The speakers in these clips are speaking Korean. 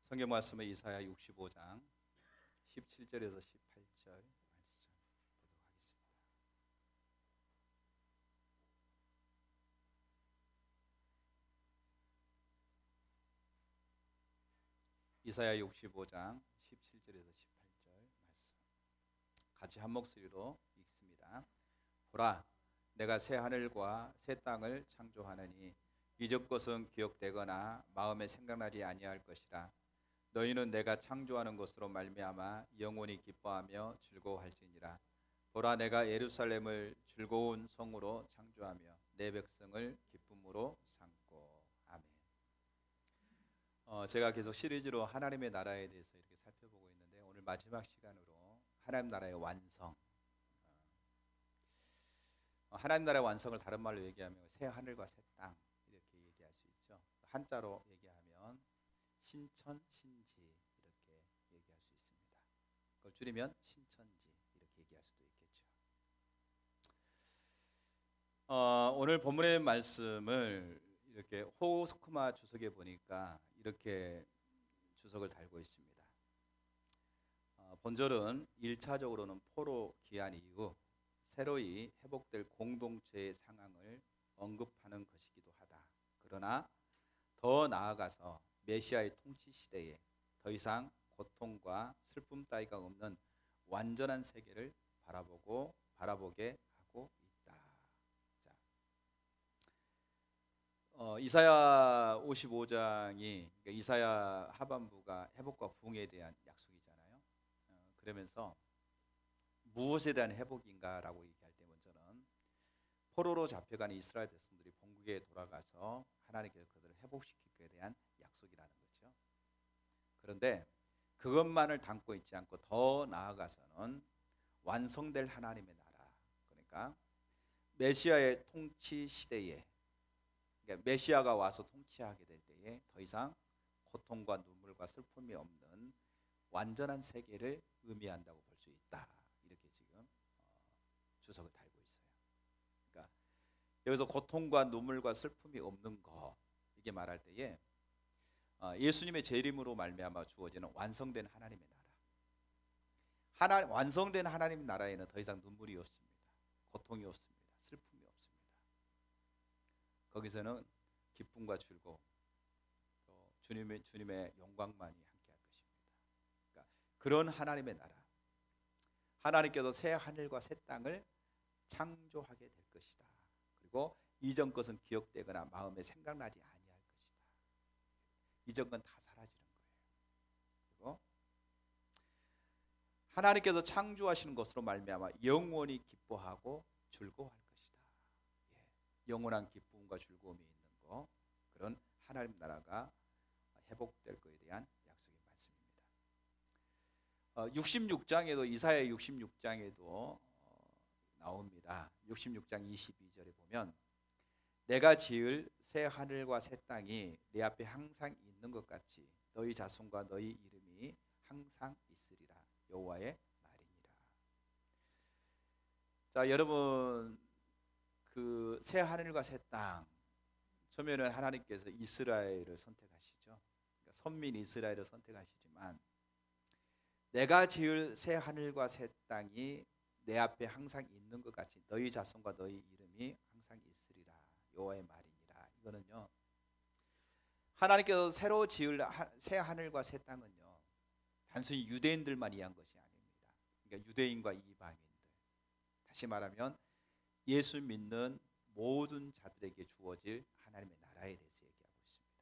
성경 말씀은 이사야 65장 17절에서 18절 말씀 보도록 하겠습니다. 이사야 65장 17절에서 18절 말씀 같이 한 목소리로 읽습니다. 보라, 내가 새 하늘과 새 땅을 창조하느니 이전 것은 기억되거나 마음에 생각나지 아니할 것이라. 너희는 내가 창조하는 것으로 말미암아 영원히 기뻐하며 즐거워할지니라. 보라, 내가 예루살렘을 즐거운 성으로 창조하며 내 백성을 기쁨으로 삼고. 아멘. 제가 계속 시리즈로 하나님의 나라에 대해서 이렇게 살펴보고 있는데, 오늘 마지막 시간으로 하나님 나라의 완성, 하나님 나라의 완성을 다른 말로 얘기하면 새 하늘과 새 땅 이렇게 얘기할 수 있죠. 한자로 얘기하면 신천, 신지 이렇게 얘기할 수 있습니다. 그걸 줄이면 신천지 이렇게 얘기할 수도 있겠죠. 오늘 본문의 말씀을 이렇게 호소크마 주석에 보니까 이렇게 주석을 달고 있습니다. 본절은 1차적으로는 포로 귀환 이후 새로이 회복될 공동체의 상황을 언급하는 것이기도 하다. 그러나 더 나아가서 메시아의 통치 시대에 더 이상 고통과 슬픔 따위가 없는 완전한 세계를 바라보게 하고 있다. 자, 이사야 55장이 그러니까 이사야 하반부가 회복과 부흥에 대한 약속이잖아요. 그러면서 무엇에 대한 회복인가라고 얘기할 때 먼저는 포로로 잡혀간 이스라엘 백성들이 본국에 돌아가서 하나님께서 그들을 회복시킬 것에 대한 약속이라는 거죠. 그런데 그것만을 담고 있지 않고 더 나아가서는 완성될 하나님의 나라, 그러니까 메시아의 통치 시대에, 그러니까 메시아가 와서 통치하게 될 때에 더 이상 고통과 눈물과 슬픔이 없는 완전한 세계를 의미한다고 볼 수 있다. 이렇게 지금 주석을 달고 있어요. 그러니까 여기서 고통과 눈물과 슬픔이 없는 것, 이게 말할 때에 예수님의 재림으로 말미암아 주어지는 완성된 하나님의 나라, 완성된 하나님 나라에는 더 이상 눈물이 없습니다. 고통이 없습니다. 슬픔이 없습니다. 거기서는 기쁨과 즐거움, 또 주님의 영광만이 함께할 것입니다. 그러니까 그런 하나님의 나라, 하나님께서 새 하늘과 새 땅을 창조하게 될 것이다. 그리고 이전 것은 기억되거나 마음에 생각나지 아니할 것이다. 이전 건 다 사라지는 거예요. 그리고 하나님께서 창조하시는 것으로 말미암아 영원히 기뻐하고 즐거워할 것이다. 영원한 기쁨과 즐거움이 있는 것, 그런 하나님 나라가 회복될 것에 대한 약속의 말씀입니다. 66장에도 이사야 66장에도 나옵니다. 66장 22절에 보면 내가 지을 새 하늘과 새 땅이 내 앞에 항상 있는 것 같이 너희 자손과 너희 이름이 항상 있으리라. 여호와의 말이니라. 자, 여러분, 그 새 하늘과 새 땅, 처음에는 하나님께서 이스라엘을 선택하시죠. 그러니까 선민 이스라엘을 선택하시지만 내가 지을 새 하늘과 새 땅이 내 앞에 항상 있는 것 같이 너희 자손과 너희 이름이 항상 있으리라. 여호와의 말이니라. 이거는요, 하나님께서 새로 지을 새 하늘과 새 땅은요, 단순히 유대인들만 위한 것이 아닙니다. 그러니까 유대인과 이방인들, 다시 말하면 예수 믿는 모든 자들에게 주어질 하나님의 나라에 대해서 얘기하고 있습니다.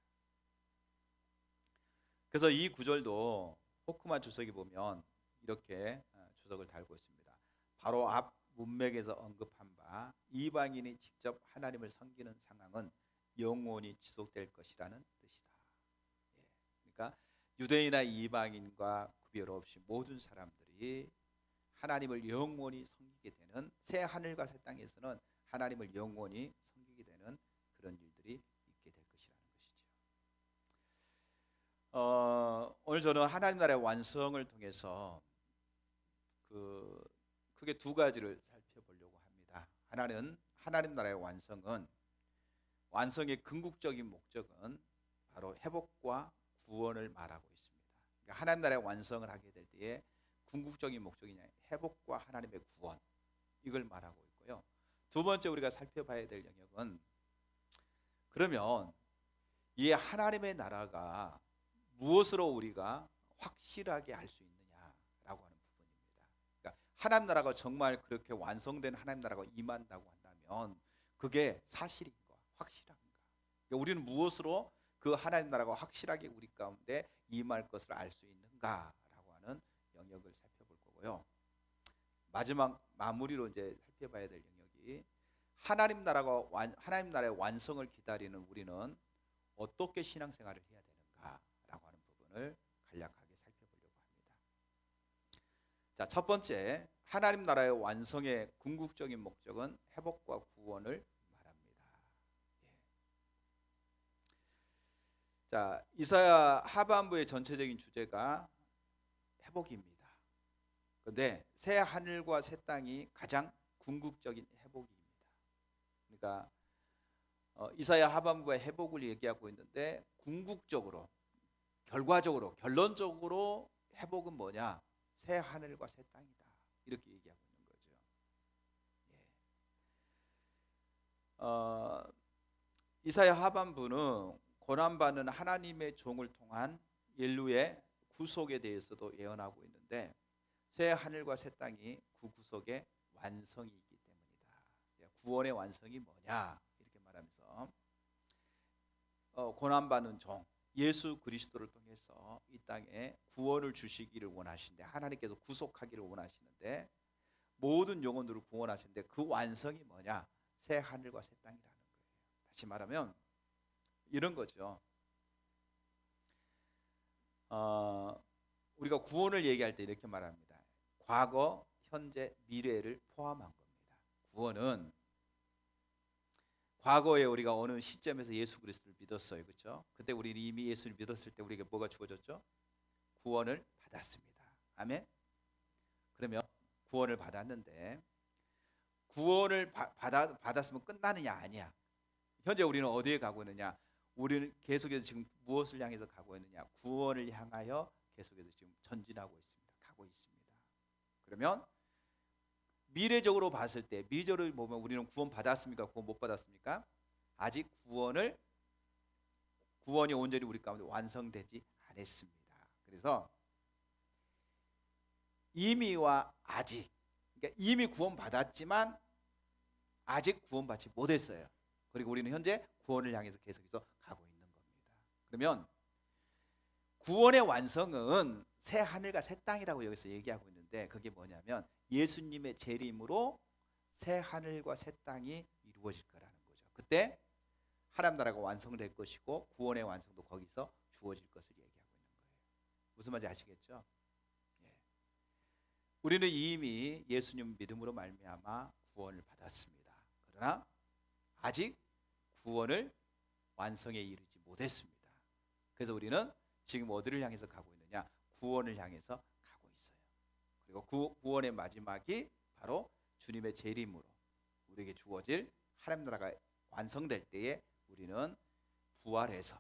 그래서 이 구절도 호크마 주석이 보면 이렇게 주석을 달고 있습니다. 바로 앞 문맥에서 언급한 바 이방인이 직접 하나님을 섬기는 상황은 영원히 지속될 것이라는 뜻이다. 그러니까 유대인이나 이방인과 구별 없이 모든 사람들이 하나님을 영원히 섬기게 되는 새 하늘과 새 땅에서는 하나님을 영원히 섬기게 되는 그런 일들이 있게 될 것이라는 것이죠. 오늘 저는 하나님 나라의 완성을 통해서 크게 두 가지를 살펴보려고 합니다. 하나는 하나님 나라의 완성의 궁극적인 목적은 바로 회복과 구원을 말하고 있습니다. 그러니까 하나님 나라의 완성을 하게 될 때에 궁극적인 목적이냐 회복과 하나님의 구원 이걸 말하고 있고요. 두 번째 우리가 살펴봐야 될 영역은 그러면 이 하나님의 나라가 무엇으로 우리가 확실하게 알 수 있느냐라고 하는 부분입니다. 그러니까 하나님 나라가 정말 그렇게 완성된 하나님 나라가 임한다고 한다면 그게 사실인가 확실한가? 그러니까 우리는 무엇으로 그 하나님 나라가 확실하게 우리 가운데 임할 것을 알 수 있는가라고 하는 영역을 살펴볼 거고요. 마지막 마무리로 이제 살펴봐야 될 영역이 하나님 나라의 완성을 기다리는 우리는 어떻게 신앙생활을 해야 되는가라고 하는 부분을 간략하게 살펴보려고 합니다. 자, 첫 번째 하나님 나라의 완성의 궁극적인 목적은 회복과 구원을 말합니다. 자, 이사야 하반부의 전체적인 주제가 회복입니다. 그런데 새 하늘과 새 땅이 가장 궁극적인 회복입니다. 그러니까 이사야 하반부의 회복을 얘기하고 있는데 궁극적으로 결과적으로 결론적으로 회복은 뭐냐? 새 하늘과 새 땅이다. 이렇게 얘기하고 있는 거죠. 이사야 하반부는 고난받는 하나님의 종을 통한 인류의 구속에 대해서도 예언하고 있는데 새 하늘과 새 땅이 그 구속의 완성이기 때문이다. 구원의 완성이 뭐냐? 이렇게 말하면서 고난받는 종 예수 그리스도를 통해서 이 땅에 구원을 주시기를 원하시는데 하나님께서 구속하기를 원하시는데 모든 영혼들을 구원하시는데 그 완성이 뭐냐? 새 하늘과 새 땅이라는 거예요. 다시 말하면 이런 거죠. 우리가 구원을 얘기할 때 이렇게 말합니다. 과거, 현재, 미래를 포함한 겁니다. 구원은 과거에 우리가 어느 시점에서 예수 그리스도를 믿었어요. 그렇죠? 그때 우리는 이미 예수를 믿었을 때 우리에게 뭐가 주어졌죠? 구원을 받았습니다. 아멘. 그러면 구원을 받았는데 구원을 받았으면 끝나느냐? 아니야. 현재 우리는 어디에 가고 있느냐? 우리는 계속해서 지금 무엇을 향해서 가고 있느냐? 구원을 향하여 계속해서 지금 전진하고 있습니다. 가고 있습니다. 그러면 미래적으로 봤을 때 미래를 보면 우리는 구원 받았습니까? 구원 못 받았습니까? 아직 구원이 온전히 우리 가운데 완성되지 않았습니다. 그래서 이미와 아직, 그러니까 이미 구원 받았지만 아직 구원 받지 못했어요. 그리고 우리는 현재 구원을 향해서 계속해서 가고 있는 겁니다. 그러면 구원의 완성은 새 하늘과 새 땅이라고 여기서 얘기하고 있는데 그게 뭐냐면 예수님의 재림으로 새 하늘과 새 땅이 이루어질 거라는 거죠. 그때 하나님 나라가 완성될 것이고 구원의 완성도 거기서 주어질 것을 얘기하고 있는 거예요. 무슨 말인지 아시겠죠? 우리는 이미 예수님 믿음으로 말미암아 구원을 받았습니다. 그러나 아직 구원을 완성에 이르지 못했습니다. 그래서 우리는 지금 어디를 향해서 가고 있느냐? 구원을 향해서 가고 있어요. 그리고 그 구원의 마지막이 바로 주님의 재림으로 우리에게 주어질 하나님 나라가 완성될 때에 우리는 부활해서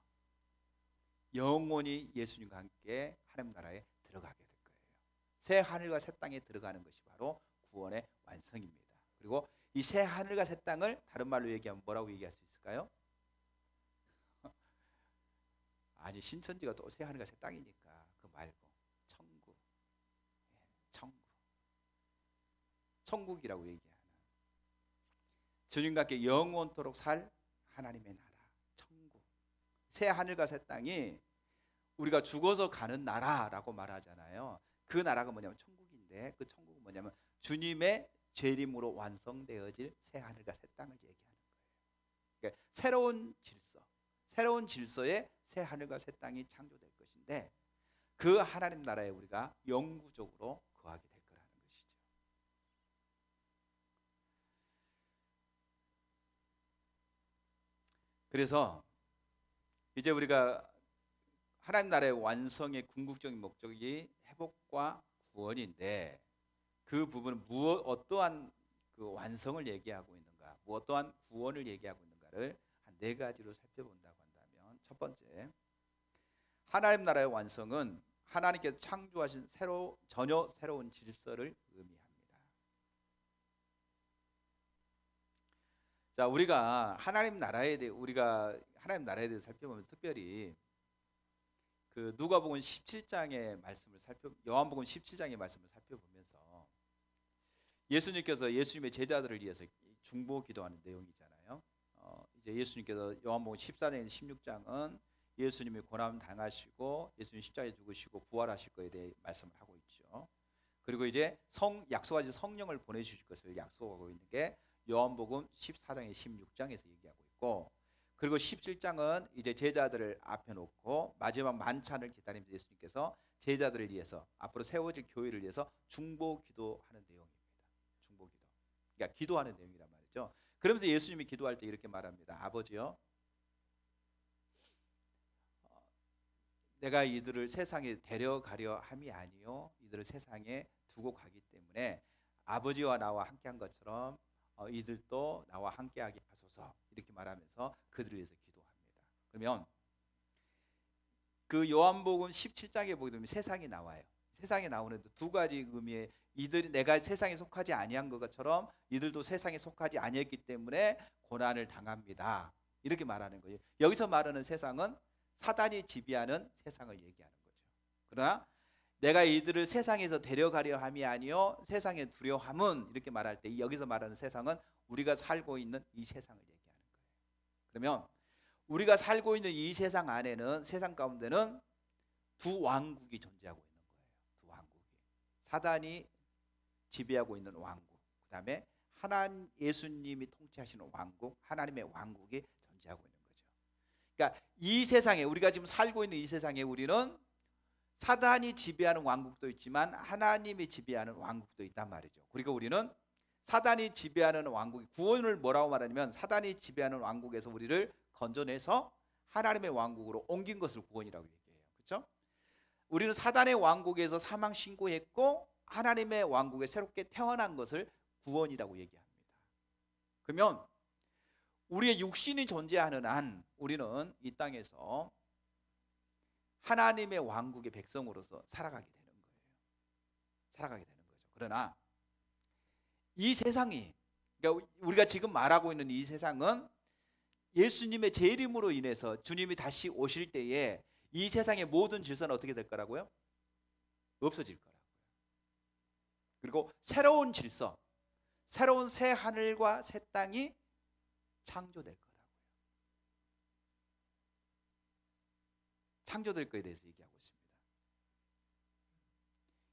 영원히 예수님과 함께 하나님 나라에 들어가게 될 거예요. 새 하늘과 새 땅에 들어가는 것이 바로 구원의 완성입니다. 그리고 이 새 하늘과 새 땅을 다른 말로 얘기하면 뭐라고 얘기할 수 있을까요? 아니 신천지가 또 새 하늘과 새 땅이니까 그 말고 천국이라고 얘기하는 주님과 함께 영원토록 살 하나님의 나라 천국. 새 하늘과 새 땅이 우리가 죽어서 가는 나라라고 말하잖아요. 그 나라가 뭐냐면 천국인데 그 천국은 뭐냐면 주님의 재림으로 완성되어질 새 하늘과 새 땅을 얘기하는 거예요. 그러니까 새로운 질서의 새 하늘과 새 땅이 창조될 것인데 그 하나님 나라에 우리가 영구적으로 거하게 될 거라는 것이죠. 그래서 이제 우리가 하나님 나라의 완성의 궁극적인 목적이 회복과 구원인데 그 부분은 어떠한 그 완성을 얘기하고 있는가, 어떠한 구원을 얘기하고 있는가를 한 네 가지로 살펴본다고 한다면 첫 번째, 하나님 나라의 완성은 하나님께서 창조하신 전혀 새로운 질서를 의미합니다. 자, 우리가 하나님 나라에 대해 살펴보면 특별히 그 누가복음 17장의 말씀을 요한복음 17장의 말씀을 살펴보면서 예수님께서 예수님의 제자들을 위해서 중보 기도하는 내용이잖아요. 이제 예수님께서 요한복음 14장에서 16장은 예수님이 고난 당하시고 예수님 십자가에 죽으시고 부활하실 것에 대해 말씀을 하고 있죠. 그리고 이제 약속하신 성령을 보내주실 것을 약속하고 있는 게 요한복음 14장에 16장에서 얘기하고 있고, 그리고 17장은 이제 제자들을 앞에 놓고 마지막 만찬을 기다리면서 예수님께서 제자들을 위해서 앞으로 세워질 교회를 위해서 중보 기도하는 내용입니다. 중보 기도. 그러니까 기도하는 내용이란 말이죠. 그러면서 예수님이 기도할 때 이렇게 말합니다. 아버지요, 내가 이들을 세상에 데려가려 함이 아니요 이들을 세상에 두고 가기 때문에 아버지와 나와 함께한 것처럼 이들도 나와 함께하게 하소서, 이렇게 말하면서 그들을 위해서 기도합니다. 그러면 그 요한복음 17장에 보게 되면 세상이 나와요. 세상에 나오는 두 가지 의미의, 이들이 내가 세상에 속하지 아니한 것처럼 이들도 세상에 속하지 아니했기 때문에 고난을 당합니다, 이렇게 말하는 거예요. 여기서 말하는 세상은 사단이 지배하는 세상을 얘기하는 거죠. 그러나 내가 이들을 세상에서 데려가려 함이 아니요 세상에 두려함은, 이렇게 말할 때 여기서 말하는 세상은 우리가 살고 있는 이 세상을 얘기하는 거예요. 그러면 우리가 살고 있는 이 세상 안에는, 세상 가운데는 두 왕국이 존재하고 있는 거예요. 두 왕국이, 사단이 지배하고 있는 왕국, 그 다음에 예수님이 통치하시는 왕국, 하나님의 왕국이 존재하고 있는 거죠. 그러니까 이 세상에, 우리가 지금 살고 있는 이 세상에 우리는 사단이 지배하는 왕국도 있지만 하나님이 지배하는 왕국도 있단 말이죠. 그리고 우리는 사단이 지배하는 왕국, 구원을 뭐라고 말하냐면 사단이 지배하는 왕국에서 우리를 건져내서 하나님의 왕국으로 옮긴 것을 구원이라고 얘기해요. 그렇죠? 우리는 사단의 왕국에서 사망 신고했고 하나님의 왕국에 새롭게 태어난 것을 구원이라고 얘기합니다. 그러면 우리의 육신이 존재하는 한 우리는 이 땅에서 하나님의 왕국의 백성으로서 살아가게 되는 거예요. 살아가게 되는 거죠. 그러나 이 세상이, 그러니까 우리가 지금 말하고 있는 이 세상은 예수님의 재림으로 인해서 주님이 다시 오실 때에 이 세상의 모든 질서는 어떻게 될 거라고요? 없어질 거라고요. 그리고 새로운 질서, 새로운 새 하늘과 새 땅이 창조될 거라고요. 창조될 거에 대해서 얘기하고 있습니다.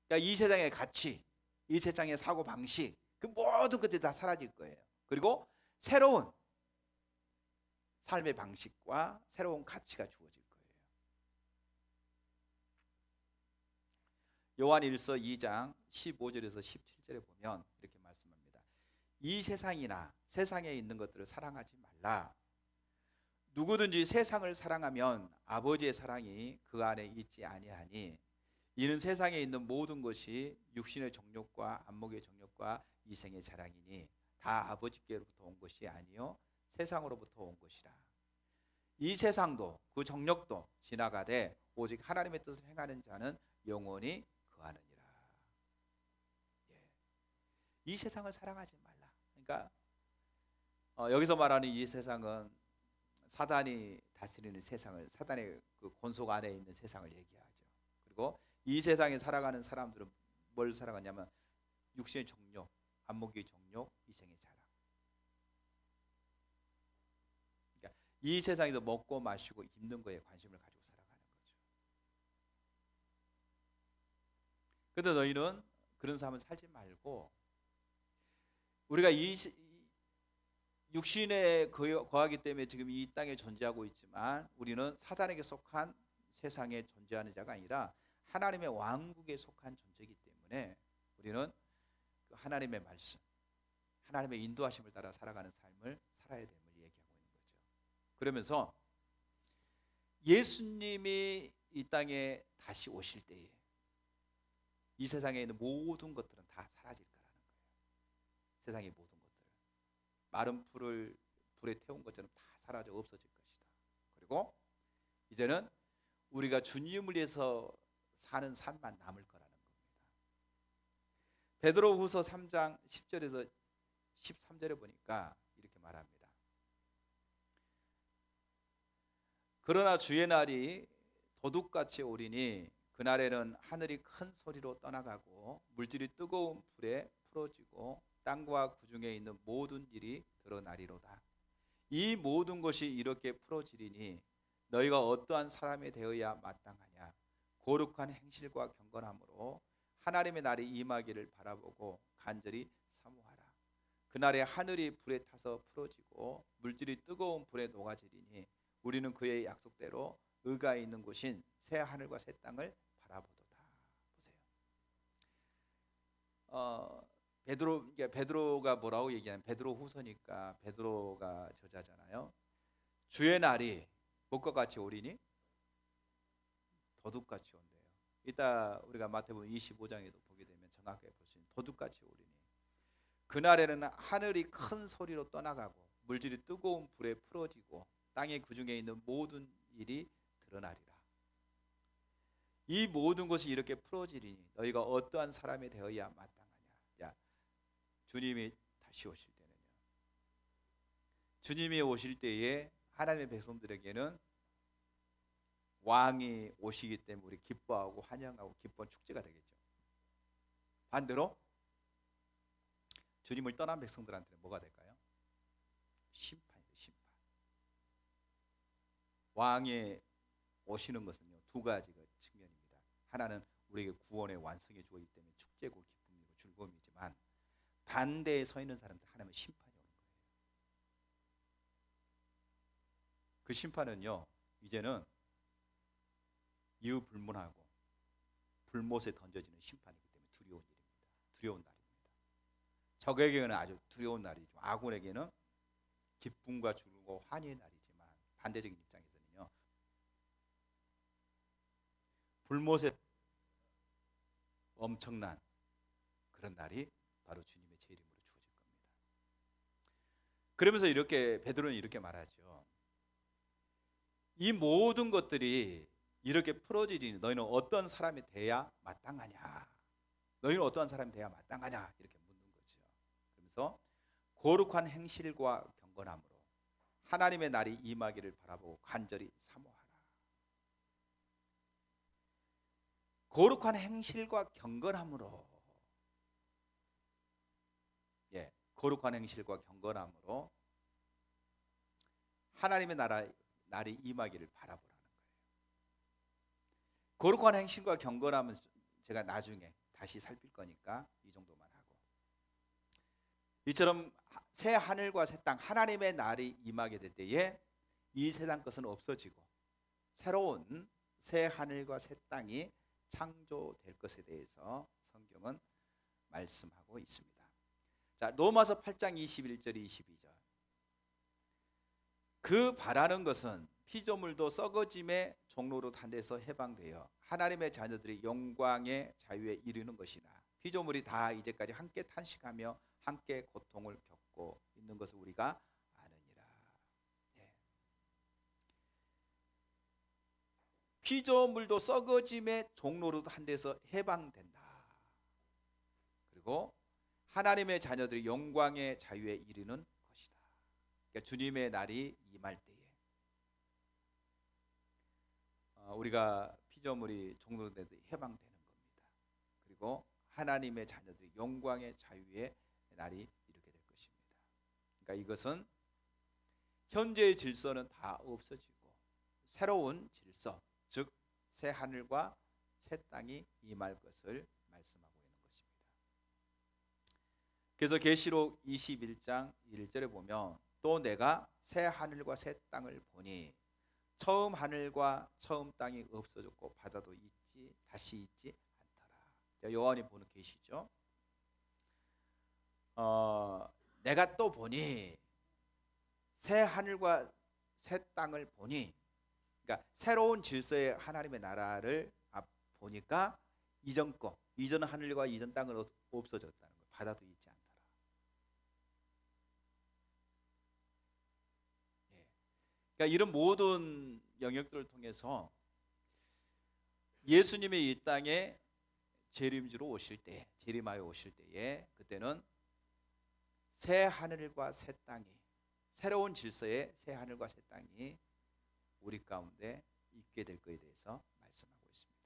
그러니까 이 세상의 가치, 이 세상의 사고 방식, 그 모든 것들이 다 사라질 거예요. 그리고 새로운 삶의 방식과 새로운 가치가 주어질 거예요. 요한 1서 2장 15절에서 17절에 보면 이렇게 말씀합니다. 이 세상이나 세상에 있는 것들을 사랑하지 말라. 누구든지 세상을 사랑하면 아버지의 사랑이 그 안에 있지 아니하니, 이는 세상에 있는 모든 것이 육신의 정욕과 안목의 정욕과 이생의 자랑이니 다 아버지께로부터 온 것이 아니요 세상으로부터 온 것이라. 이 세상도 그 정욕도 지나가되 오직 하나님의 뜻을 행하는 자는 영원히 거하느니라. 이 세상을 사랑하지 말라. 그러니까 여기서 말하는 이 세상은 사단이 다스리는 세상을, 사단의 그 권속 안에 있는 세상을 얘기하죠. 그리고 이 세상에 살아가는 사람들은 뭘 살아가냐면 육신의 정욕, 안목의 정욕, 이생의 자랑. 그러니까 이 세상에서 먹고 마시고 입는 거에 관심을 가지고 살아가는 거죠. 그런데 너희는 그런 삶을 살지 말고, 우리가 이 육신에 거하기 때문에 지금 이 땅에 존재하고 있지만 우리는 사단에게 속한 세상에 존재하는 자가 아니라 하나님의 왕국에 속한 존재이기 때문에 우리는 그 하나님의 말씀, 하나님의 인도하심을 따라 살아가는 삶을 살아야 됨을 얘기하고 있는 거죠. 그러면서 예수님이 이 땅에 다시 오실 때에 이 세상에 있는 모든 것들은 다 사라질 거라는 거예요. 세상의 모든 것들, 마른 풀을 불에 태운 것처럼 다 사라져 없어질 것이다. 그리고 이제는 우리가 주님을 위해서 사는 삶만 남을 거라는 겁니다. 베드로후서 3장 10절에서 13절에 보니까 이렇게 말합니다. 그러나 주의 날이 도둑같이 오리니 그날에는 하늘이 큰 소리로 떠나가고 물질이 뜨거운 불에 풀어지고 땅과 그 중에 있는 모든 일이 드러나리로다. 이 모든 것이 이렇게 풀어지리니 너희가 어떠한 사람이 되어야 마땅하냐. 거룩한 행실과 경건함으로 하나님의 날이 임하기를 바라보고 간절히 사모하라. 그날에 하늘이 불에 타서 풀어지고 물질이 뜨거운 불에 녹아지리니 우리는 그의 약속대로 의가 있는 곳인 새 하늘과 새 땅을 바라보도다. 보세요. 베드로가 뭐라고 얘기하면 베드로 후서니까 베드로가 저자잖아요. 주의 날이 무엇과 같이 오리니? 도둑같이 온대요. 이따 우리가 마태복음 25장에도 보게 되면 정확하게 볼 수 있는 도둑같이 오리니 그날에는 하늘이 큰 소리로 떠나가고 물질이 뜨거운 불에 풀어지고 땅의 그 중에 있는 모든 일이 드러나리라. 이 모든 것이 이렇게 풀어지리니 너희가 어떠한 사람이 되어야 마땅하냐. 자, 주님이 다시 오실 때는요. 주님이 오실 때에 하나님의 백성들에게는 왕이 오시기 때문에 우리 기뻐하고 환영하고 기쁜 축제가 되겠죠. 반대로 주님을 떠난 백성들한테는 뭐가 될까요? 심판이죠. 심판. 왕이 오시는 것은요 두 가지 측면입니다. 하나는 우리에게 구원의 완성해 주었기 때문에 축제고 기쁨이고 즐거움이지만 반대에 서 있는 사람들 하나님의 심판이 오는 거예요. 그 심판은요 이제는 이유불문하고 불못에 던져지는 심판이기 때문에 두려운 일입니다. 두려운 날입니다. 적에게는 아주 두려운 날이죠. 아군에게는 기쁨과 즐거움과 환희의 날이지만 반대적인 입장에서는요 불못에 엄청난 그런 날이 바로 주님의 제 이름으로 주어질 겁니다. 그러면서 이렇게 베드로는 이렇게 말하죠. 이 모든 것들이 이렇게 풀어지리니 너희는 어떤 사람이 돼야 마땅하냐. 너희는 어떠한 사람이 돼야 마땅하냐 이렇게 묻는 거죠. 그러면서 거룩한 행실과 경건함으로 하나님의 날이 임하기를 바라보고 간절히 사모하라. 거룩한 행실과 경건함으로 거룩한 행실과 경건함으로 하나님의 날이 임하기를 바라보라는 거예요. 거룩한 행실과 경건함은 제가 나중에 다시 살필 거니까 이 정도만 하고 이처럼 새 하늘과 새 땅 하나님의 날이 임하게 될 때에 이 세상 것은 없어지고 새로운 새 하늘과 새 땅이 창조될 것에 대해서 성경은 말씀하고 있습니다. 자, 로마서 8장 21절 22절. 그 바라는 것은 피조물도 썩어짐의 종로로 한 데서 해방되어 하나님의 자녀들이 영광의 자유에 이르는 것이나 피조물이 다 이제까지 함께 탄식하며 함께 고통을 겪고 있는 것을 우리가 아느니라. 피조물도 썩어짐의 종로로 한 데서 해방된다. 그리고 하나님의 자녀들이 영광의 자유에 이르는 것이다. 그러니까 주님의 날이 임할 때에 우리가 피조물이 종로돼서 해방되는 겁니다. 그리고 하나님의 자녀들이 영광의 자유의 날이 이르게 될 것입니다. 그러니까 이것은 현재의 질서는 다 없어지고 새로운 질서, 즉 새 하늘과 새 땅이 임할 것을 말씀하고 있는 것입니다. 그래서 계시록 21장 1절에 보면 또 내가 새 하늘과 새 땅을 보니 처음 하늘과 처음 땅이 없어졌고 바다도 다시 있지 않더라. 요한이 보는 계시죠. 내가 또 보니 새 하늘과 새 땅을 보니, 그러니까 새로운 질서의 하나님의 나라를 보니까 이전 하늘과 이전 땅은 없어졌다는 거예요. 바다도 있지 않더라. 그러니까 이런 모든 영역들을 통해서 예수님이 이 땅에 재림주로 오실 때, 재림하여 오실 때에 그때는 새 하늘과 새 땅이, 새로운 질서의 새 하늘과 새 땅이 우리 가운데 있게 될 것에 대해서 말씀하고 있습니다.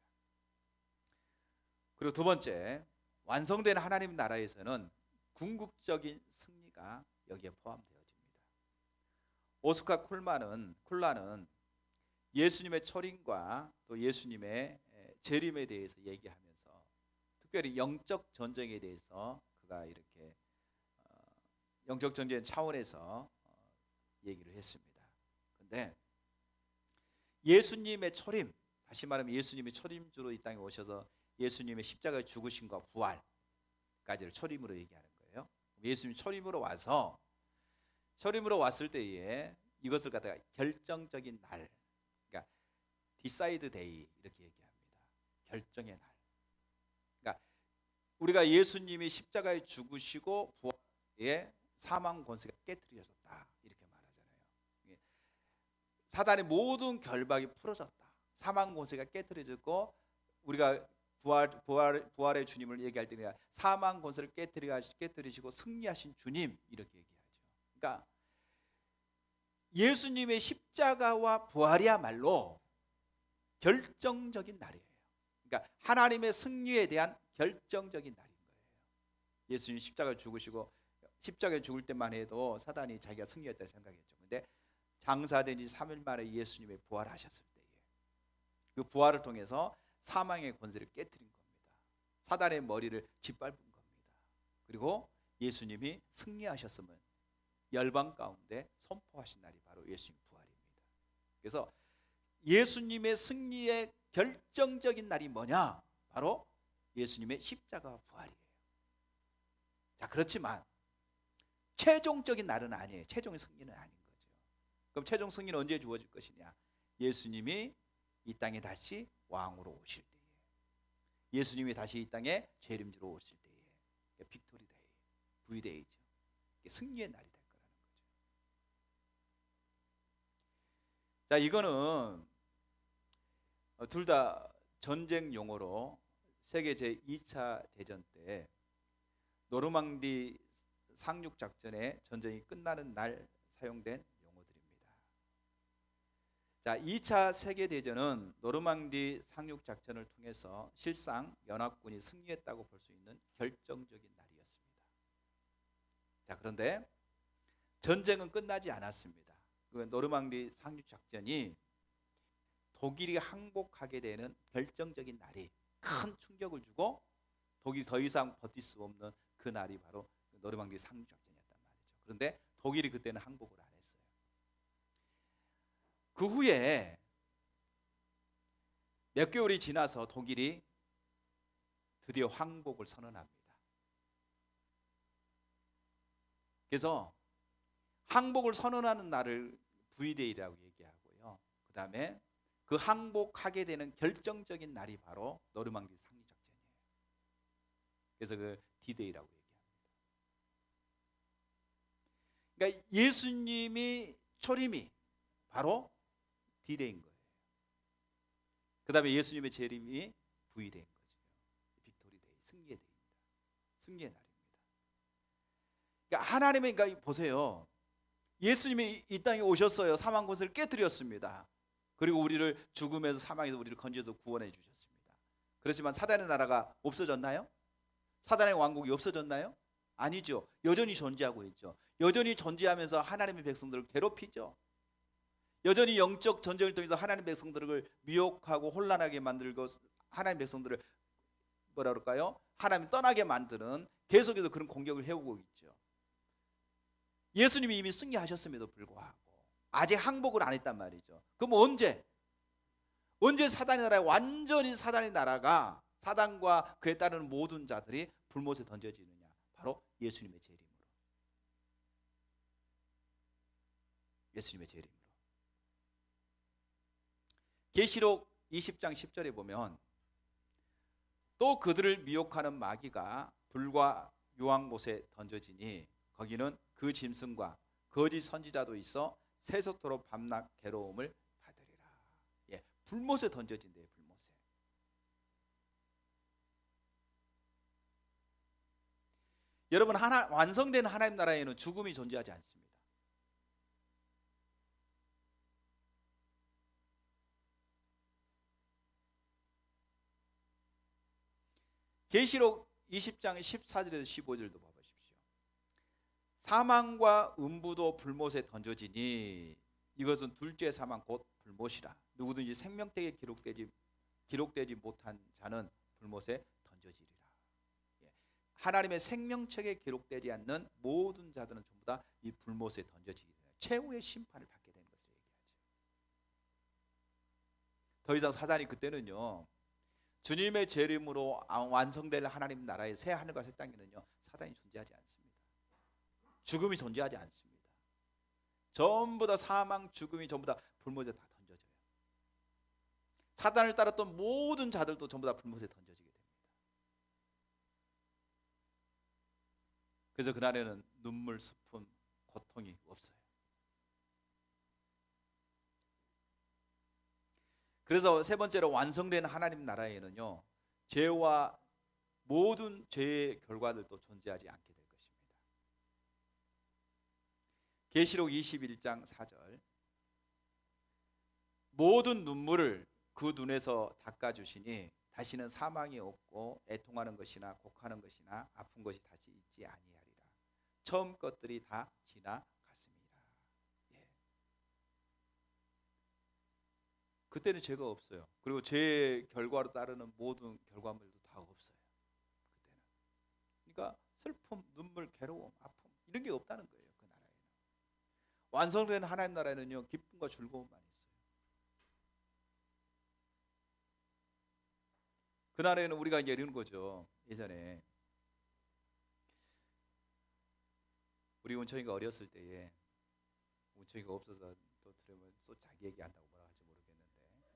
그리고 두 번째, 완성된 하나님 나라에서는 궁극적인 승리가 여기에 포함되어집니다. 오스카 콜라는 예수님의 초림과 또 예수님의 재림에 대해서 얘기하면서 특별히 영적 전쟁에 대해서 그가 이렇게 영적 전쟁 차원에서 얘기를 했습니다. 그런데 예수님의 초림, 다시 말하면 예수님의 초림주로 이 땅에 오셔서 예수님의 십자가의 죽으심과 부활까지를 초림으로 얘기하는 거예요. 예수님이 초림으로 왔을 때에 이것을 갖다가 결정적인 날, 그러니까 디사이드 데이 이렇게 얘기합니다. 결정의 날. 그러니까 우리가 예수님이 십자가에 죽으시고 부활에 사망 권세가 깨트려졌다 이렇게 말하잖아요. 사단의 모든 결박이 풀어졌다. 사망 권세가 깨트려졌고 우리가 부활의 주님을 얘기할 때는 사망 권세를 깨트리시고 승리하신 주님 이렇게 얘기하죠. 그러니까 예수님의 십자가와 부활이야말로 결정적인 날이에요. 그러니까 하나님의 승리에 대한 결정적인 날인 거예요. 예수님 십자가에 죽으시고 십자가에 죽을 때만 해도 사단이 자기가 승리했다 생각했죠. 그런데 장사된 지 3일 만에 예수님의 부활하셨을 때에 그 부활을 통해서 사망의 권세를 깨트린 겁니다. 사단의 머리를 짓밟은 겁니다. 그리고 예수님이 승리하셨으면 열방 가운데 선포하신 날이 바로 예수님 부활입니다. 그래서 예수님의 승리의 결정적인 날이 뭐냐? 바로 예수님의 십자가 부활이에요. 자, 그렇지만 최종적인 날은 아니에요. 최종의 승리는 아닌 거죠. 그럼 최종 승리는 언제 주어질 것이냐? 예수님이 이 땅에 다시 왕으로 오실 때에, 예수님이 다시 이 땅에 재림주로 오실 때에, 빅토리 데이, V데이죠. 승리의 날이 될 거라는 거죠. 자, 이거는 둘 다 전쟁 용어로 세계 제2차 대전 때 노르망디 상륙 작전의 전쟁이 끝나는 날 사용된 용어들입니다. 자, 2차 세계 대전은 노르망디 상륙 작전을 통해서 실상 연합군이 승리했다고 볼 수 있는 결정적인 날이었습니다. 자, 그런데 전쟁은 끝나지 않았습니다. 그 노르망디 상륙 작전이 독일이 항복하게 되는 결정적인 날이 큰 충격을 주고 독일이 더 이상 버틸 수 없는 그 날이 바로 노르망디 상륙 작전이었단 말이죠. 그런데 독일이 그때는 항복을 안 했어요. 그 후에 몇 개월이 지나서 독일이 드디어 항복을 선언합니다. 그래서 항복을 선언하는 날을 V데이라고 얘기하고요. 그 다음에 그 항복하게 되는 결정적인 날이 바로 노르망디 상륙 작전이에요. 그래서 그 D데이라고 얘기합니다. 그러니까 예수님이 초림이 바로 D데이인 거예요. 그 다음에 예수님의 재림이 V데이인 거죠. 빅토리 데이, 승리의 데이입니다. 승리의 날입니다. 그러니까 하나님의, 그러니까 보세요. 예수님이 이 땅에 오셨어요. 사망 권세를 깨뜨렸습니다. 그리고 우리를 죽음에서 사망에서 우리를 건져서 구원해 주셨습니다. 그렇지만 사단의 나라가 없어졌나요? 사단의 왕국이 없어졌나요? 아니죠. 여전히 존재하고 있죠. 여전히 존재하면서 하나님의 백성들을 괴롭히죠. 여전히 영적 전쟁을 통해서 하나님의 백성들을 미혹하고 혼란하게 만들고 하나님의 백성들을 뭐라 그럴까요? 하나님 떠나게 만드는 계속해서 그런 공격을 해오고 있죠. 예수님이 이미 승리하셨음에도 불구하고 아직 항복을 안 했단 말이죠. 그럼 언제 사단의 나라에 완전히 사단의 나라가 사단과 그에 따르는 모든 자들이 불못에 던져지느냐? 바로 예수님의 재림으로. 예수님의 재림으로. 계시록 20장 10절에 보면 또 그들을 미혹하는 마귀가 불과 유황 못에 던져지니 거기는 그 짐승과 거짓 선지자도 있어 세속토록 밤낮 괴로움을 받으리라. 예, 불못에 던져진대요. 불못에. 여러분, 완성된 하나님 나라에는 죽음이 존재하지 않습니다. 계시록 20장 14절에서 15절도 봐보십시오. 사망과 음부도 불못에 던져지니 이것은 둘째 사망 곧 불못이라. 누구든지 생명책에 기록되지 못한 자는 불못에 던져지리라. 예. 하나님의 생명책에 기록되지 않는 모든 자들은 전부 다 이 불못에 던져지게 돼요. 최후의 심판을 받게 되는 것을 얘기하죠. 더 이상 사단이 그때는요, 주님의 재림으로 완성될 하나님 나라의 새 하늘과 새 땅에는요, 사단이 존재하지 않습니다. 죽음이 존재하지 않습니다. 전부 다 사망, 죽음이 전부 다 불못에 다 던져져요. 사단을 따랐던 모든 자들도 전부 다 불못에 던져지게 됩니다. 그래서 그날에는 눈물, 슬픔, 고통이 없어요. 그래서 세 번째로 완성된 하나님 나라에는요, 죄와 모든 죄의 결과들도 존재하지 않게 될 것입니다. 계시록 21장 4절, 모든 눈물을 그 눈에서 닦아주시니 다시는 사망이 없고 애통하는 것이나 곡하는 것이나 아픈 것이 다시 있지 아니하리라. 처음 것들이 다 지나갔습니다. 예. 그때는 죄가 없어요. 그리고 죄의 결과로 따르는 모든 결과물도 다 없어요. 그때는. 그러니까 슬픔, 눈물, 괴로움, 아픔 이런 게 없다는 거예요. 그 나라에는. 완성된 하나님 나라에는요, 기쁨과 즐거움만 있어요. 그 나라에는 우리가 이제 이런 거죠. 예전에 우리 운총이가 어렸을 때에, 운총이가 없어서 또 들으면 또 자기 얘기한다고 뭐라 할지 모르겠는데,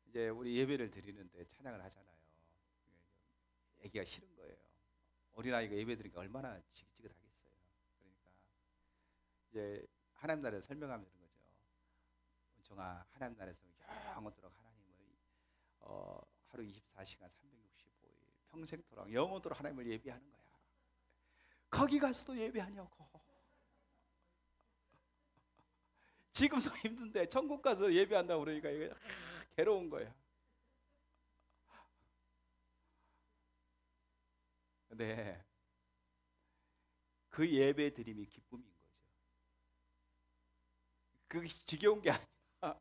이제 우리 예배를 드리는데 찬양을 하잖아요. 얘기가 싫은 거예요. 어린아이가 예배 드리니까 얼마나 지긋지긋하겠어요. 그러니까 이제 하나님 나라를 설명하면 이런 거죠. 운총아, 하나님 나라에서 영원토록 하나님을 하루 24시간 365일 평생토록 영원토록 하나님을 예배하는 거야. 거기 가서도 예배하냐고. 지금도 힘든데 천국 가서 예배한다고 그러니까 이게 괴로운 거야. 근데 그 예배 드림이 기쁨인 거죠. 그게 지겨운 게 아니라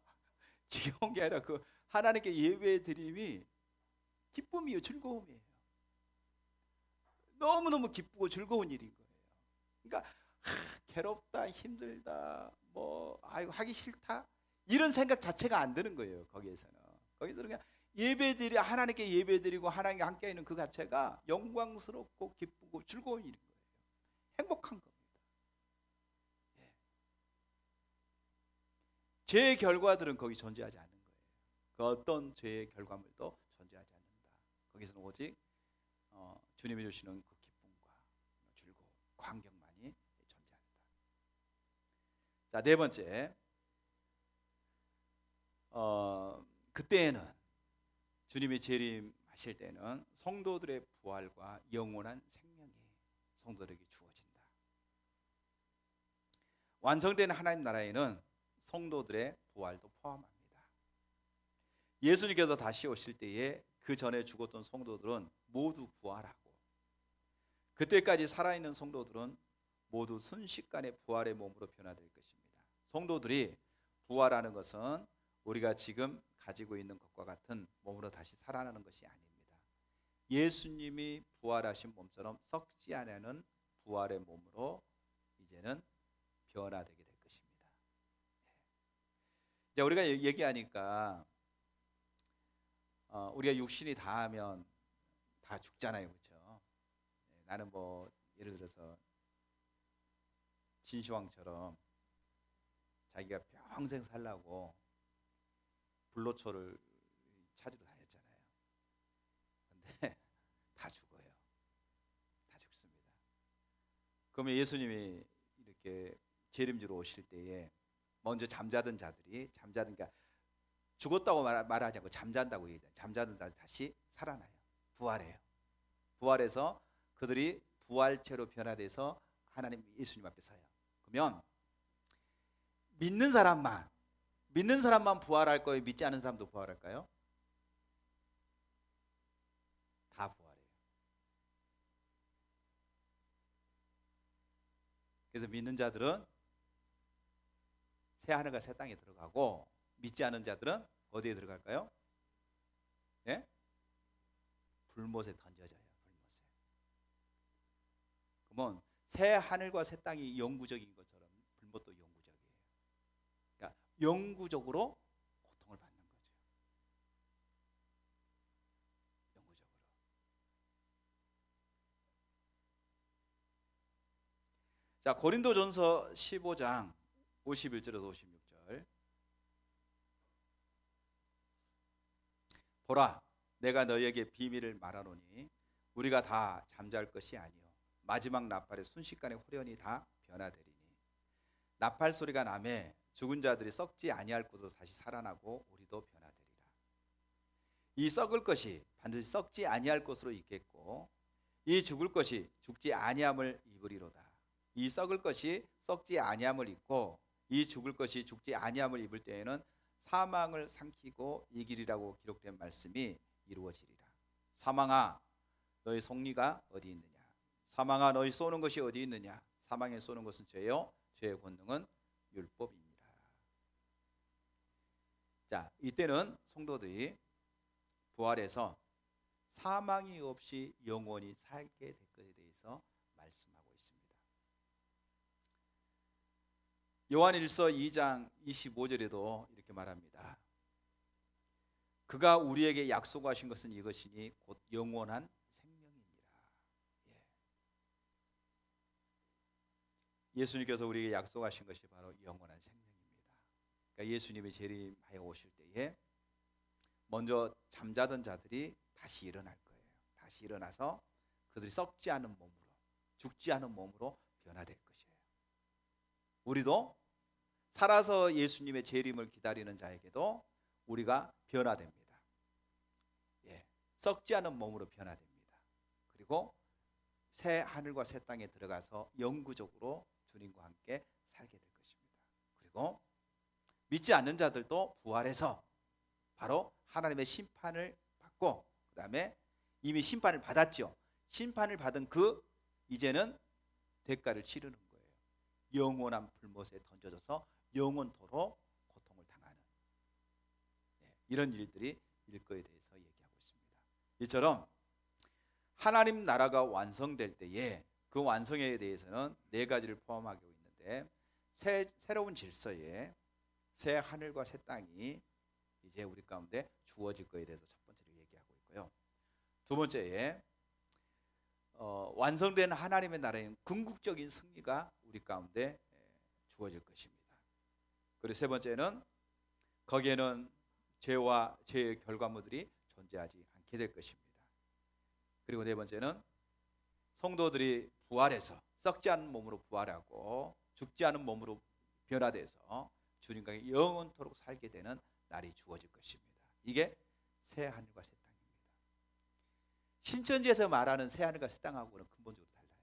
지겨운 게 아니라 그 하나님께 예배 드림이 기쁨이에요. 즐거움이에요. 너무너무 기쁘고 즐거운 일인 거예요. 그러니까 괴롭다, 힘들다, 뭐 아이고 하기 싫다 이런 생각 자체가 안 드는 거예요. 거기서는 그냥 예배드리 하나님께 예배드리고 하나님과 함께 있는 그 자체가 영광스럽고 기쁘고 즐거운 일인 거예요. 행복한 겁니다. 예. 죄의 결과들은 거기 존재하지 않는 거예요. 그 어떤 죄의 결과물도 존재하지 않는다. 거기서는 오직 주님이 주시는 그 기쁨과 즐거움, 광경만이 존재한다. 자, 네 번째, 그때에는 주님이 재림하실 때는 성도들의 부활과 영원한 생명이 성도들에게 주어진다. 완성된 하나님 나라에는 성도들의 부활도 포함합니다. 예수님께서 다시 오실 때에 그 전에 죽었던 성도들은 모두 부활하고, 그때까지 살아있는 성도들은 모두 순식간에 부활의 몸으로 변화될 것입니다. 성도들이 부활하는 것은 우리가 지금 가지고 있는 것과 같은 몸으로 다시 살아나는 것이 아닙니다. 예수님이 부활하신 몸처럼 썩지 않는 부활의 몸으로 이제는 변화되게 될 것입니다. 이제 우리가 얘기하니까 우리가 육신이 다하면 다 죽잖아요, 그렇죠? 나는 뭐 예를 들어서 진시황처럼 자기가 평생 살라고 불로초를 찾으러 다녔잖아요. 근데 다 죽어요. 다 죽습니다. 그러면 예수님이 이렇게 재림지로 오실 때에 먼저 잠자던 자들이 그러니까 죽었다고 말하지 않고 잠잔다고 얘기해요. 잠자던 자들이 다시 살아나요. 부활해요. 부활해서 그들이 부활체로 변화돼서 하나님 예수님 앞에 서요. 그러면 믿는 사람만 부활할 거예요? 믿지 않은 사람도 부활할까요? 다 부활해요. 그래서 믿는 자들은 새 하늘과 새 땅에 들어가고, 믿지 않은 자들은 어디에 들어갈까요? 네? 불못에 던져져요. 불못에. 그러면 새 하늘과 새 땅이 영구적인 것처럼 불못도 영구적이에요. 그러니까 영구적으로 고통을 받는 거죠. 영구적으로. 자, 고린도전서 15장 51절에서 56절. 보라, 내가 너희에게 비밀을 말하노니 우리가 다 잠잘 것이 아니요 마지막 나팔에 순식간에 후련히 다 변화되리니, 나팔 소리가 나매 죽은 자들이 썩지 아니할 것으로 다시 살아나고 우리도 변화되리라. 이 썩을 것이 반드시 썩지 아니할 것으로 있겠고, 이 죽을 것이 죽지 아니함을 입으리로다. 이 썩을 것이 썩지 아니함을 입고 이 죽을 것이 죽지 아니함을 입을 때에는 사망을 삼키고 이기리라고 기록된 말씀이 이루어지리라. 사망아, 너희 속리가 어디 있느냐? 사망아, 너희 쏘는 것이 어디 있느냐? 사망에 쏘는 것은 죄요, 죄의 권능은 율법입니다. 자, 이때는 성도들이 부활해서 사망이 없이 영원히 살게 될 것에 대해서 말씀하고 있습니다. 요한일서 2장 25절에도 이렇게 말합니다. 그가 우리에게 약속하신 것은 이것이니 곧 영원한 생명이니라. 예수님께서 우리에게 약속하신 것이 바로 영원한 생명입니다. 그러니까 예수님이 재림하여 오실 때에 먼저 잠자던 자들이 다시 일어날 거예요. 다시 일어나서 그들이 썩지 않은 몸으로, 죽지 않은 몸으로 변화될 것이에요. 우리도 살아서 예수님의 재림을 기다리는 자에게도 우리가 변화됩니다. 썩지 않은 몸으로 변화됩니다. 그리고 새 하늘과 새 땅에 들어가서 영구적으로 주님과 함께 살게 될 것입니다. 그리고 믿지 않는 자들도 부활해서 바로 하나님의 심판을 받고, 그 다음에 이미 심판을 받았죠. 심판을 받은 이제는 대가를 치르는 거예요. 영원한 불못에 던져져서 영원토록 고통을 당하는 이런 일들이 일 거에 대해서 얘기하고 있습니다. 이처럼 하나님 나라가 완성될 때에 그 완성에 대해서는 네 가지를 포함하고 있는데, 새로운 질서에 새 하늘과 새 땅이 이제 우리 가운데 주어질 거에 대해서 첫 번째로 얘기하고 있고요. 두 번째에 완성된 하나님의 나라의 궁극적인 승리가 우리 가운데 주어질 것입니다. 그리고 세 번째는 거기에는 죄와 죄의 결과물들이 존재하지 않게 될 것입니다. 그리고 네 번째는 성도들이 부활해서 썩지 않은 몸으로 부활하고 죽지 않은 몸으로 변화돼서 주님과 영원토록 살게 되는 날이 주어질 것입니다. 이게 새 하늘과 새 땅입니다. 신천지에서 말하는 새 하늘과 새 땅하고는 근본적으로 달라요.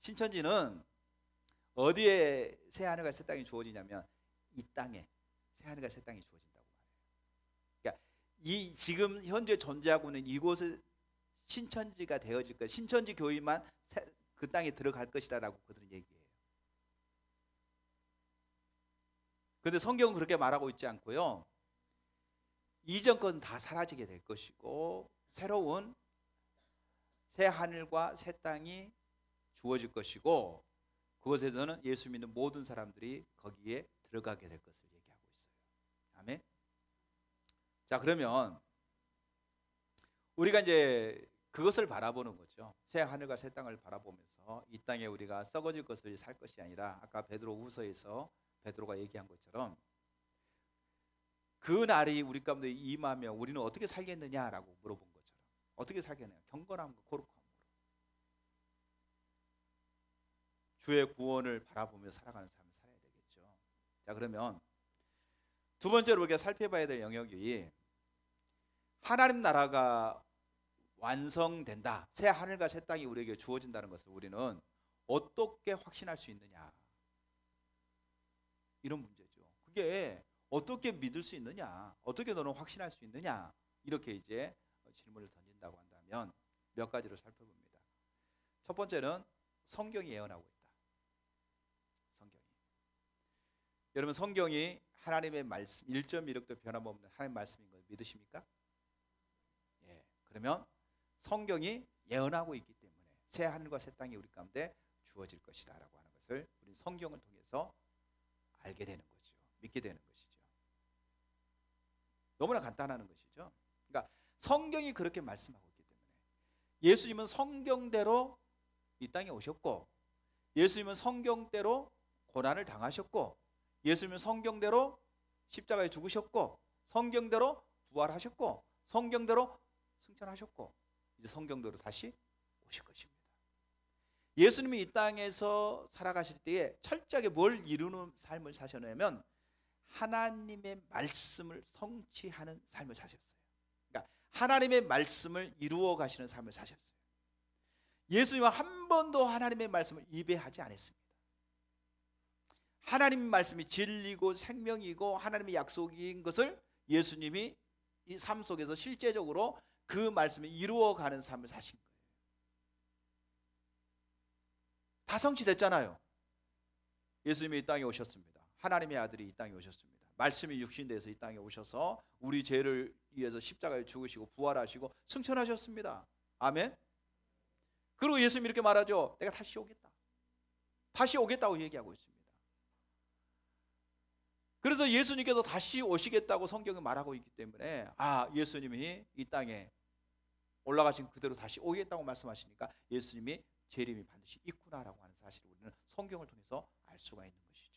신천지는 어디에 새 하늘과 새 땅이 주어지냐면 이 땅에 새 하늘과 새 땅이 주어진다고 말해요. 그러니까 이 지금 현재 존재하고 있는 이곳에 신천지가 되어질 것, 신천지 교회만 그 땅에 들어갈 것이라고 그들은 얘기해요. 그런데 성경은 그렇게 말하고 있지 않고요. 이전 것은 다 사라지게 될 것이고 새로운 새 하늘과 새 땅이 주어질 것이고, 그것에서는 예수 믿는 모든 사람들이 거기에 들어가게 될 것을 얘기하고 있어요. 아멘. 자, 그러면 우리가 이제 그것을 바라보는 거죠. 새 하늘과 새 땅을 바라보면서 이 땅에 우리가 썩어질 것을 살 것이 아니라, 아까 베드로후서에서 베드로가 얘기한 것처럼 그 날이 우리 가운데 임하면 우리는 어떻게 살겠느냐라고 물어본 것처럼 어떻게 살겠느냐, 경건함과 거룩함으로 주의 구원을 바라보며 살아가는 삶을 살아야 되겠죠. 자, 그러면 두 번째로 우리가 살펴봐야 될 영역이 하나님 나라가 완성된다. 새 하늘과 새 땅이 우리에게 주어진다는 것을 우리는 어떻게 확신할 수 있느냐? 이런 문제죠. 그게 어떻게 믿을 수 있느냐? 어떻게 너는 확신할 수 있느냐? 이렇게 이제 질문을 던진다고 한다면 몇 가지를 살펴봅니다. 첫 번째는 성경이 예언하고 있다. 성경이. 여러분 성경이 하나님의 말씀 1.16도 변함없는 하나님의 말씀인 걸 믿으십니까? 예. 그러면 성경이 예언하고 있기 때문에 새 하늘과 새 땅이 우리 가운데 주어질 것이다라고 하는 것을 우리는 성경을 통해서 알게 되는 거죠. 믿게 되는 것이죠. 너무나 간단한 것이죠. 그러니까 성경이 그렇게 말씀하고 있기 때문에 예수님은 성경대로 이 땅에 오셨고 예수님은 성경대로 고난을 당하셨고 예수님은 성경대로 십자가에 죽으셨고 성경대로 부활하셨고 성경대로 승천하셨고 이제 성경대로 다시 오실 것입니다. 예수님이 이 땅에서 살아가실 때에 철저하게 뭘 이루는 삶을 사셨냐면 하나님의 말씀을 성취하는 삶을 사셨어요. 그러니까 하나님의 말씀을 이루어 가시는 삶을 사셨어요. 예수님은 한 번도 하나님의 말씀을 위배하지 않았습니다. 하나님의 말씀이 진리고 생명이고 하나님의 약속인 것을 예수님이 이 삶 속에서 실제적으로 그 말씀을 이루어가는 삶을 사신 거예요. 다 성취됐잖아요. 예수님이 이 땅에 오셨습니다. 하나님의 아들이 이 땅에 오셨습니다. 말씀이 육신돼서 이 땅에 오셔서 우리 죄를 위해서 십자가에 죽으시고 부활하시고 승천하셨습니다. 아멘. 그리고 예수님이 이렇게 말하죠. 내가 다시 오겠다. 다시 오겠다고 얘기하고 있습니다. 그래서 예수님께서 다시 오시겠다고 성경이 말하고 있기 때문에 예수님이 이 땅에 올라가신 그대로 다시 오겠다고 말씀하시니까 예수님이 재림이 반드시 있구나라고 하는 사실을 우리는 성경을 통해서 알 수가 있는 것이죠.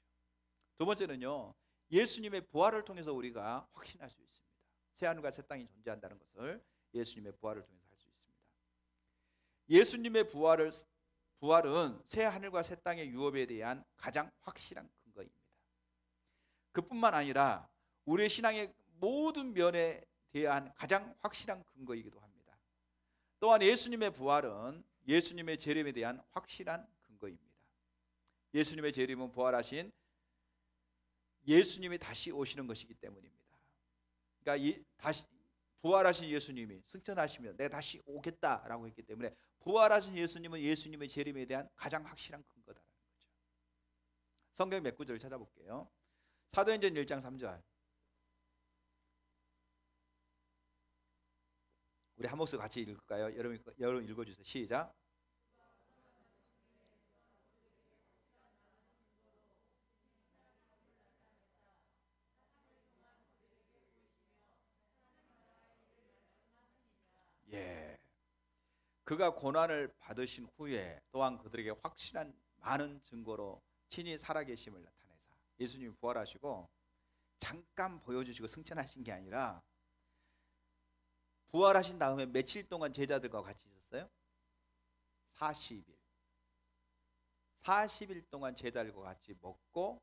두 번째는요. 예수님의 부활을 통해서 우리가 확신할 수 있습니다. 새하늘과 새 땅이 존재한다는 것을 예수님의 부활을 통해서 할 수 있습니다. 예수님의 부활은 새하늘과 새 땅의 유업에 대한 가장 확실한 근거입니다. 그뿐만 아니라 우리의 신앙의 모든 면에 대한 가장 확실한 근거이기도 합니다. 또한 예수님의 부활은 예수님의 재림에 대한 확실한 근거입니다. 예수님의 재림은 부활하신 예수님이 다시 오시는 것이기 때문입니다. 그러니까 다시 부활하신 예수님이 승천하시면 내가 다시 오겠다라고 했기 때문에 부활하신 예수님은 예수님의 재림에 대한 가장 확실한 근거다라는 거죠. 성경 몇 구절을 찾아볼게요. 사도행전 1장 3절. 우리 한 목소리 같이 읽을까요? 여러분 읽어주세요. 시작. 예. 그가 고난을 받으신 후에 또한 그들에게 확실한 많은 증거로 친히 살아계심을 나타내사 예수님이 부활하시고 잠깐 보여주시고 승천하신 게 아니라 부활하신 다음에 며칠 동안 제자들과 같이 있었어요? 40일. 40일 동안 제자들과 같이 먹고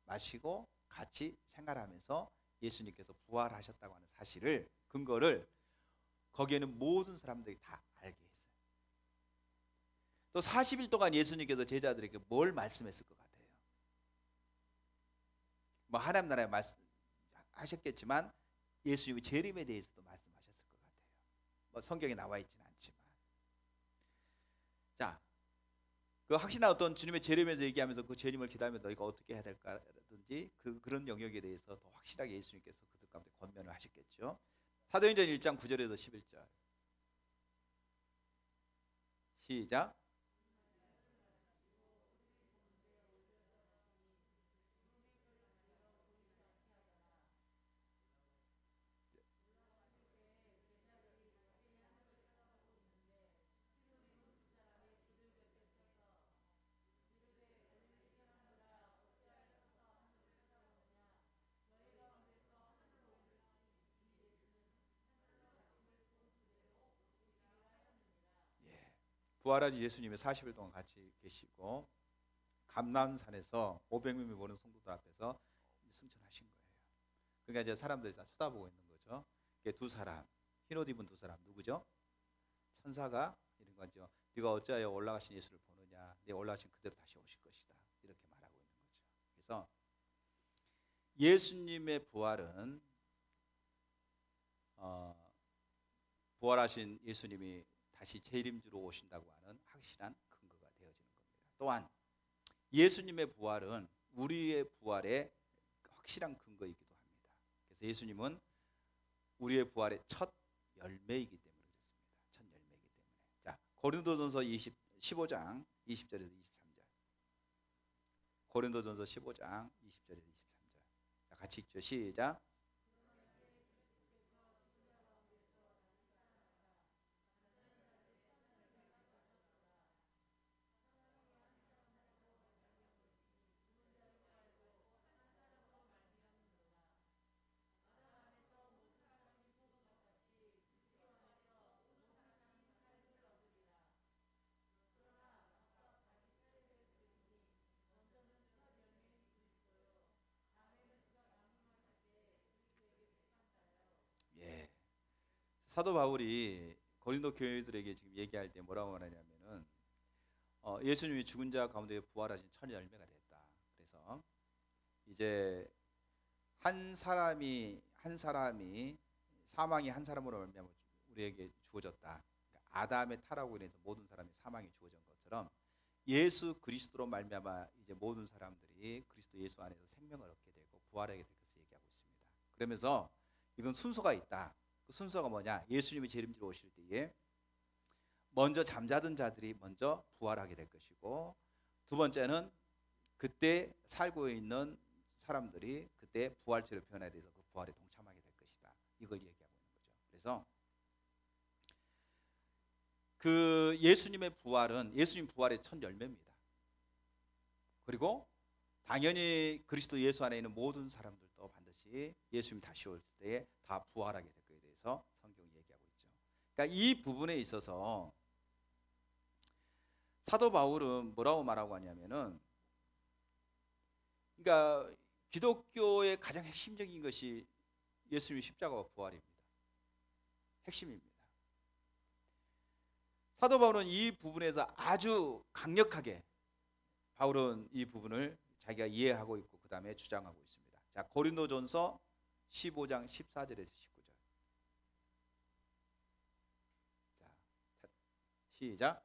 마시고 같이 생활하면서 예수님께서 부활하셨다고 하는 사실을 근거를 거기에는 모든 사람들이 다 알게 했어요. 또 40일 동안 예수님께서 제자들에게 뭘 말씀했을 것 같아요? 뭐 하나님 나라에 말씀하셨겠지만 예수님의 재림에 대해서도 말씀하셨을 것 같아요. 뭐 성경에 나와 있지는 않지만, 자, 그 확실한 어떤 주님의 재림에서 얘기하면서 그 재림을 기다리며 너희가 어떻게 해야 될까라든지 그런 영역에 대해서 더 확실하게 예수님께서 그들 가운데 권면을 하셨겠죠. 사도행전 1장 9절에서 11절. 시작. 부활하신 예수님이 40일 동안 같이 계시고 감람산에서 500명이 모는 성도들 앞에서 승천하신 거예요. 그러니까 이제 사람들이 다 쳐다보고 있는 거죠. 두 사람, 흰옷 입은 두 사람 누구죠? 천사가 이런 거죠. 네가 어찌하여 올라가신 예수를 보느냐? 네 올라가신 그대로 다시 오실 것이다. 이렇게 말하고 있는 거죠. 그래서 예수님의 부활은 부활하신 예수님이 다시 재림주로 오신다고 하는 확실한 근거가 되어지는 겁니다. 또한 예수님의 부활은 우리의 부활의 확실한 근거이기도 합니다. 그래서 예수님은 우리의 부활의 첫 열매이기 때문에 그렇습니다. 첫 열매이기 때문에. 자, 고린도전서 15장 20절에서 23절. 고린도전서 15장 20절에서 23절. 자, 같이 읽죠. 시작. 예. 사도 바울이 고린도 교회들에게 지금 얘기할 때 뭐라고 말하냐면은 예수님이 죽은 자 가운데 부활하신 첫 열매가 됐다. 그래서 이제 한 사람이 사망이 한 사람으로 말미암아 우리에게 주어졌다. 그러니까 아담의 타락으로 인해서 모든 사람이 사망이 주어진 것처럼 예수 그리스도로 말미암아 이제 모든 사람들이 그리스도 예수 안에서 생명을 얻게 되고 부활하게 될 것을 얘기하고 있습니다. 그러면서 이건 순서가 있다. 그 순서가 뭐냐? 예수님이 재림지로 오실 때에 먼저 잠자던 자들이 먼저 부활하게 될 것이고, 두 번째는 그때 살고 있는 사람들이 그때 부활체로 변화에 대해서 그 부활에 동참하게 될 것이다. 이걸 얘기하고 있는 거죠. 그래서 그 예수님의 부활은 예수님 부활의 첫 열매입니다. 그리고 당연히 그리스도 예수 안에 있는 모든 사람들도 반드시 예수님 다시 올 때에 다 부활하게 될 것에 대해서 성경이 얘기하고 있죠. 그러니까 이 부분에 있어서 사도 바울은 뭐라고 말하고 하냐면은, 그러니까 기독교의 가장 핵심적인 것이 예수님의 십자가와 부활입니다. 핵심입니다. 사도 바울은 이 부분에서 아주 강력하게 바울은 이 부분을 자기가 이해하고 있고 그 다음에 주장하고 있습니다. 자, 고린도전서 15장 14절에서 19절. 자, 시작.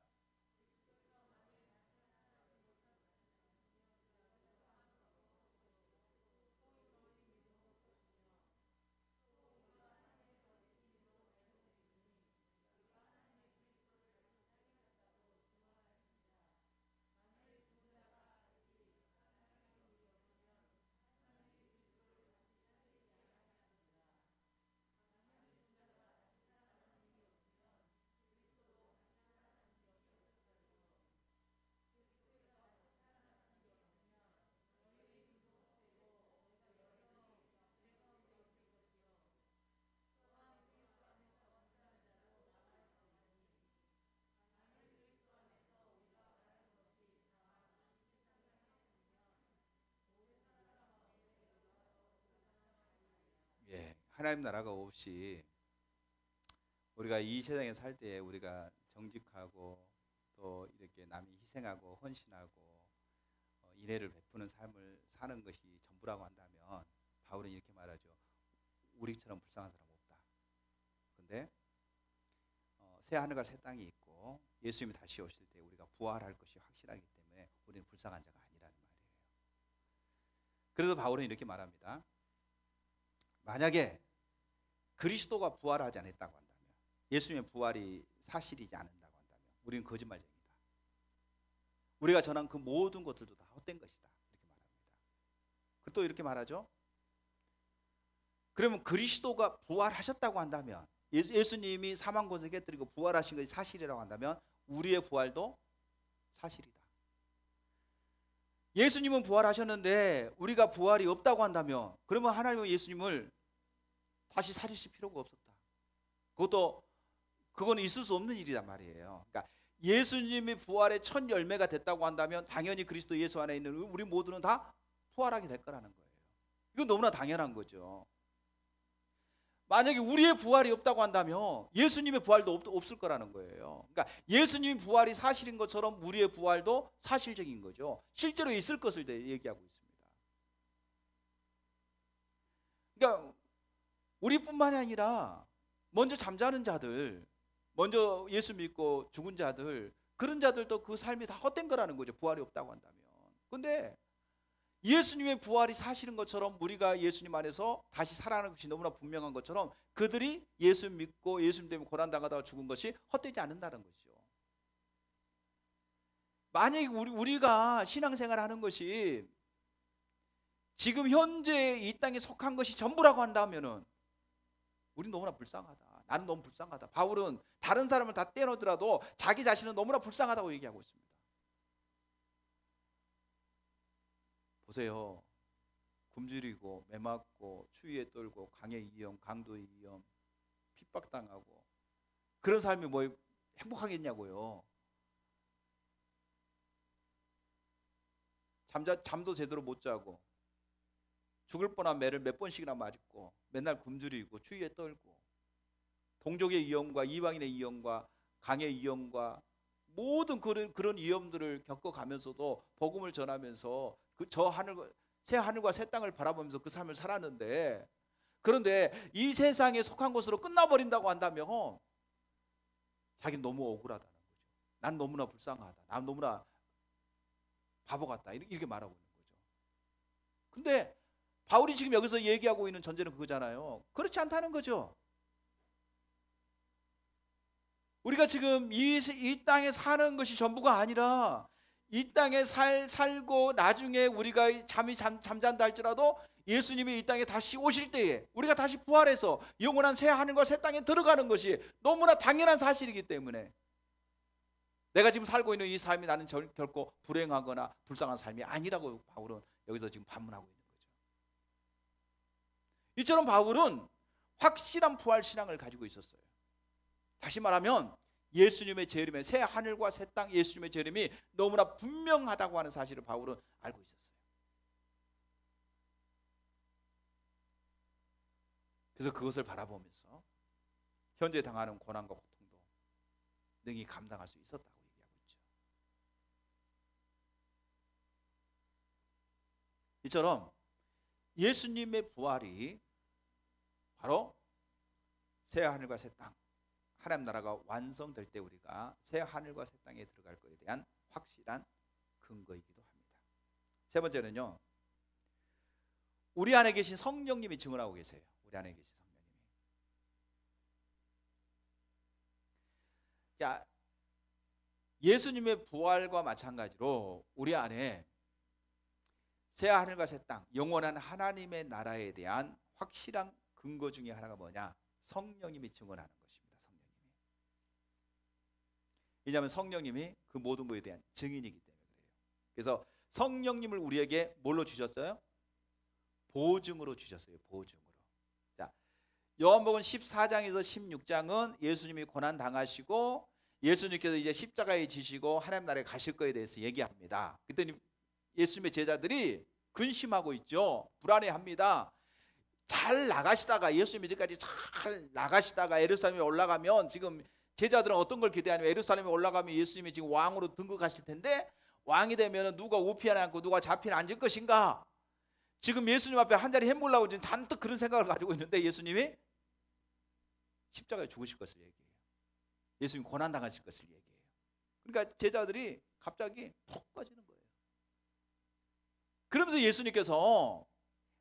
예, 하나님 나라가 없이 우리가 이 세상에 살 때 우리가 정직하고 또 이렇게 남이 희생하고 헌신하고 인애를 베푸는 삶을 사는 것이 전부라고 한다면 바울은 이렇게 말하죠. 우리처럼 불쌍한 사람 없다. 근데 새 하늘과 새 땅이 있고 예수님이 다시 오실 때 우리가 부활할 것이 확실하기 때문에 우리는 불쌍한 자가 아니라는 말이에요. 그래서 바울은 이렇게 말합니다. 만약에 그리스도가 부활하지 않았다고 한다면, 예수님의 부활이 사실이지 않는다고 한다면 우리는 거짓말쟁이다. 우리가 전한 그 모든 것들도 다 헛된 것이다. 이렇게 말합니다. 그리고 또 이렇게 말하죠. 그러면 그리스도가 부활하셨다고 한다면, 예수님이 사망 권세 깨뜨리고 부활하신 것이 사실이라고 한다면 우리의 부활도 사실이다. 예수님은 부활하셨는데 우리가 부활이 없다고 한다면 그러면 하나님은 예수님을 다시 살리실 필요가 없었다. 그건 있을 수 없는 일이란 말이에요. 그러니까 예수님이 부활의 첫 열매가 됐다고 한다면 당연히 그리스도 예수 안에 있는 우리 모두는 다 부활하게 될 거라는 거예요. 이건 너무나 당연한 거죠. 만약에 우리의 부활이 없다고 한다면 예수님의 부활도 없을 거라는 거예요. 그러니까 예수님의 부활이 사실인 것처럼 우리의 부활도 사실적인 거죠. 실제로 있을 것을 얘기하고 있습니다. 그러니까 우리뿐만이 아니라 먼저 잠자는 자들, 먼저 예수 믿고 죽은 자들, 그런 자들도 그 삶이 다 헛된 거라는 거죠. 부활이 없다고 한다면. 근데 예수님의 부활이 사실인 것처럼 우리가 예수님 안에서 다시 살아나는 것이 너무나 분명한 것처럼 그들이 예수 믿고 예수님 때문에 고난당하다가 죽은 것이 헛되지 않는다는 거죠. 만약에 우리가 신앙생활 하는 것이 지금 현재 이 땅에 속한 것이 전부라고 한다면은 우리는 너무나 불쌍하다. 나는 너무 불쌍하다. 바울은 다른 사람을 다 떼놓더라도 자기 자신은 너무나 불쌍하다고 얘기하고 있습니다. 보세요. 굶주리고 매맞고 추위에 떨고 강에 위험, 강도의 위험, 핍박당하고 그런 삶이 뭐 행복하겠냐고요. 잠도 제대로 못 자고 죽을 뻔한 매를 몇 번씩이나 맞고 맨날 굶주리고 추위에 떨고 동족의 위험과 이방인의 위험과 강의 위험과 모든 그런 위험들을 겪어가면서도 복음을 전하면서 새 하늘과 새 땅을 바라보면서 그 삶을 살았는데, 그런데 이 세상에 속한 것으로 끝나버린다고 한다면 자기는 너무 억울하다는 거죠. 난 너무나 불쌍하다. 난 너무나 바보 같다. 이렇게 말하고 있는 거죠. 근데 바울이 지금 여기서 얘기하고 있는 전제는 그거잖아요. 그렇지 않다는 거죠. 우리가 지금 이 땅에 사는 것이 전부가 아니라 이 땅에 살고 나중에 우리가 잠잔다 할지라도 예수님이 이 땅에 다시 오실 때에 우리가 다시 부활해서 영원한 새 하늘과 새 땅에 들어가는 것이 너무나 당연한 사실이기 때문에 내가 지금 살고 있는 이 삶이 나는 결코 불행하거나 불쌍한 삶이 아니라고 바울은 여기서 지금 반문하고 있는 거죠. 이처럼 바울은 확실한 부활 신앙을 가지고 있었어요. 다시 말하면 예수님의 재림의 새 하늘과 새 땅, 예수님의 재림이 너무나 분명하다고 하는 사실을 바울은 알고 있었어요. 그래서 그것을 바라보면서 현재 당하는 고난과 고통도 능히 감당할 수 있었다고 얘기하고 있죠. 이처럼 예수님의 부활이 바로 새 하늘과 새 땅, 하나님 나라가 완성될 때 우리가 새 하늘과 새 땅에 들어갈 것에 대한 확실한 근거이기도 합니다. 세 번째는요, 우리 안에 계신 성령님이 증언하고 계세요. 우리 안에 계신 성령님이. 자, 예수님의 부활과 마찬가지로 우리 안에 새 하늘과 새 땅, 영원한 하나님의 나라에 대한 확실한 근거 중에 하나가 뭐냐? 성령님이 증언하는 것입니다. 성령님이. 왜냐하면 성령님이 그 모든 것에 대한 증인이기 때문에 그래요. 그래서 성령님을 우리에게 뭘로 주셨어요? 보증으로 주셨어요. 보증으로. 자, 요한복음 14장에서 16장은 예수님이 고난 당하시고 예수님께서 이제 십자가에 지시고 하나님 나라에 가실 거에 대해서 얘기합니다. 그랬더니 예수님의 제자들이 근심하고 있죠. 불안해합니다. 잘 나가시다가 예수님 이제까지 잘 나가시다가 예루살렘에 올라가면, 지금 제자들은 어떤 걸 기대하냐면 예루살렘에 올라가면 예수님이 지금 왕으로 등극하실 텐데 왕이 되면 누가 우편에 앉고 누가 좌편에 앉을 것인가? 지금 예수님 앞에 한 자리 해먹으려고 지금 잔뜩 그런 생각을 가지고 있는데 예수님이 십자가에 죽으실 것을 얘기해요. 예수님 고난 당하실 것을 얘기해요. 그러니까 제자들이 갑자기 푹 빠지는 거예요. 그러면서 예수님께서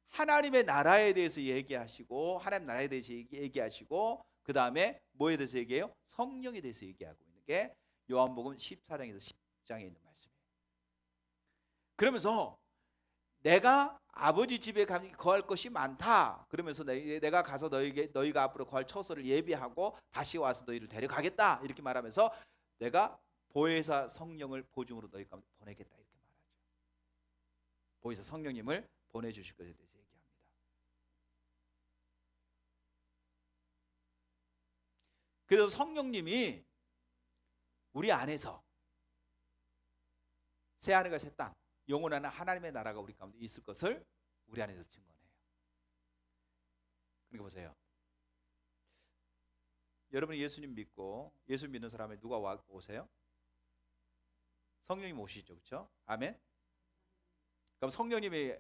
하나님의 나라에 대해서 얘기하시고 하나님 나라에 대해서 얘기하시고 그 다음에 뭐에 대해서 얘기해요? 성령에 대해서 얘기하고 있는 게 요한복음 14장에서 10장에 있는 말씀이에요. 그러면서 내가 아버지 집에 거할 것이 많다. 그러면서 내가 가서 너희가 앞으로 거할 처소를 예비하고 다시 와서 너희를 데려가겠다. 이렇게 말하면서 내가 보혜사 성령을 보증으로 너희 가운데 보내겠다. 이렇게 말하죠. 보혜사 성령님을 보내주실 것에 대해서 얘기합니다. 그래서 성령님이 우리 안에서 새 하늘과 새 땅, 영원한 하나님의 나라가 우리 가운데 있을 것을 우리 안에서 증언해요. 그러니까 보세요. 여러분이 예수님 믿고 예수 믿는 사람에 누가 오세요? 성령님 오시죠, 그렇죠? 아멘. 그럼 성령님이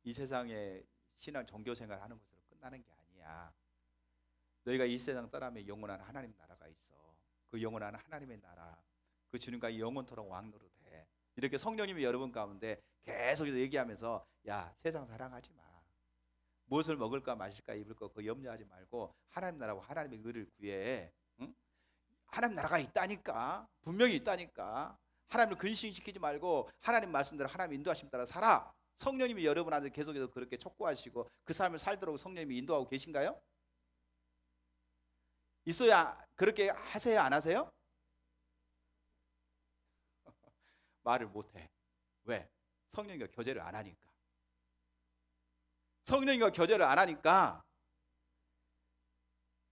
이 세상에 신앙 종교 생활 하는 것으로 끝나는 게 아니야. 너희가 이 세상 떠나면 영원한 하나님 나라가 있어. 그 영원한 하나님의 나라, 그 주님과 영원토록 왕노릇해. 이렇게 성령님이 여러분 가운데 계속 얘기하면서 세상 사랑하지 마. 무엇을 먹을까 마실까 입을까 그거 염려하지 말고 하나님 나라와 하나님의 의를 구해. 응? 하나님 나라가 있다니까. 분명히 있다니까. 하나님을 근심시키지 말고 하나님 말씀대로 하나님 인도하심 따라 살아. 성령님이 여러분한테 계속해서 그렇게 촉구하시고 그 삶을 살도록 성령님이 인도하고 계신가요? 있어야 그렇게 하세요, 안 하세요? 말을 못해. 왜? 성령님과 교제를 안 하니까. 성령님과 교제를 안 하니까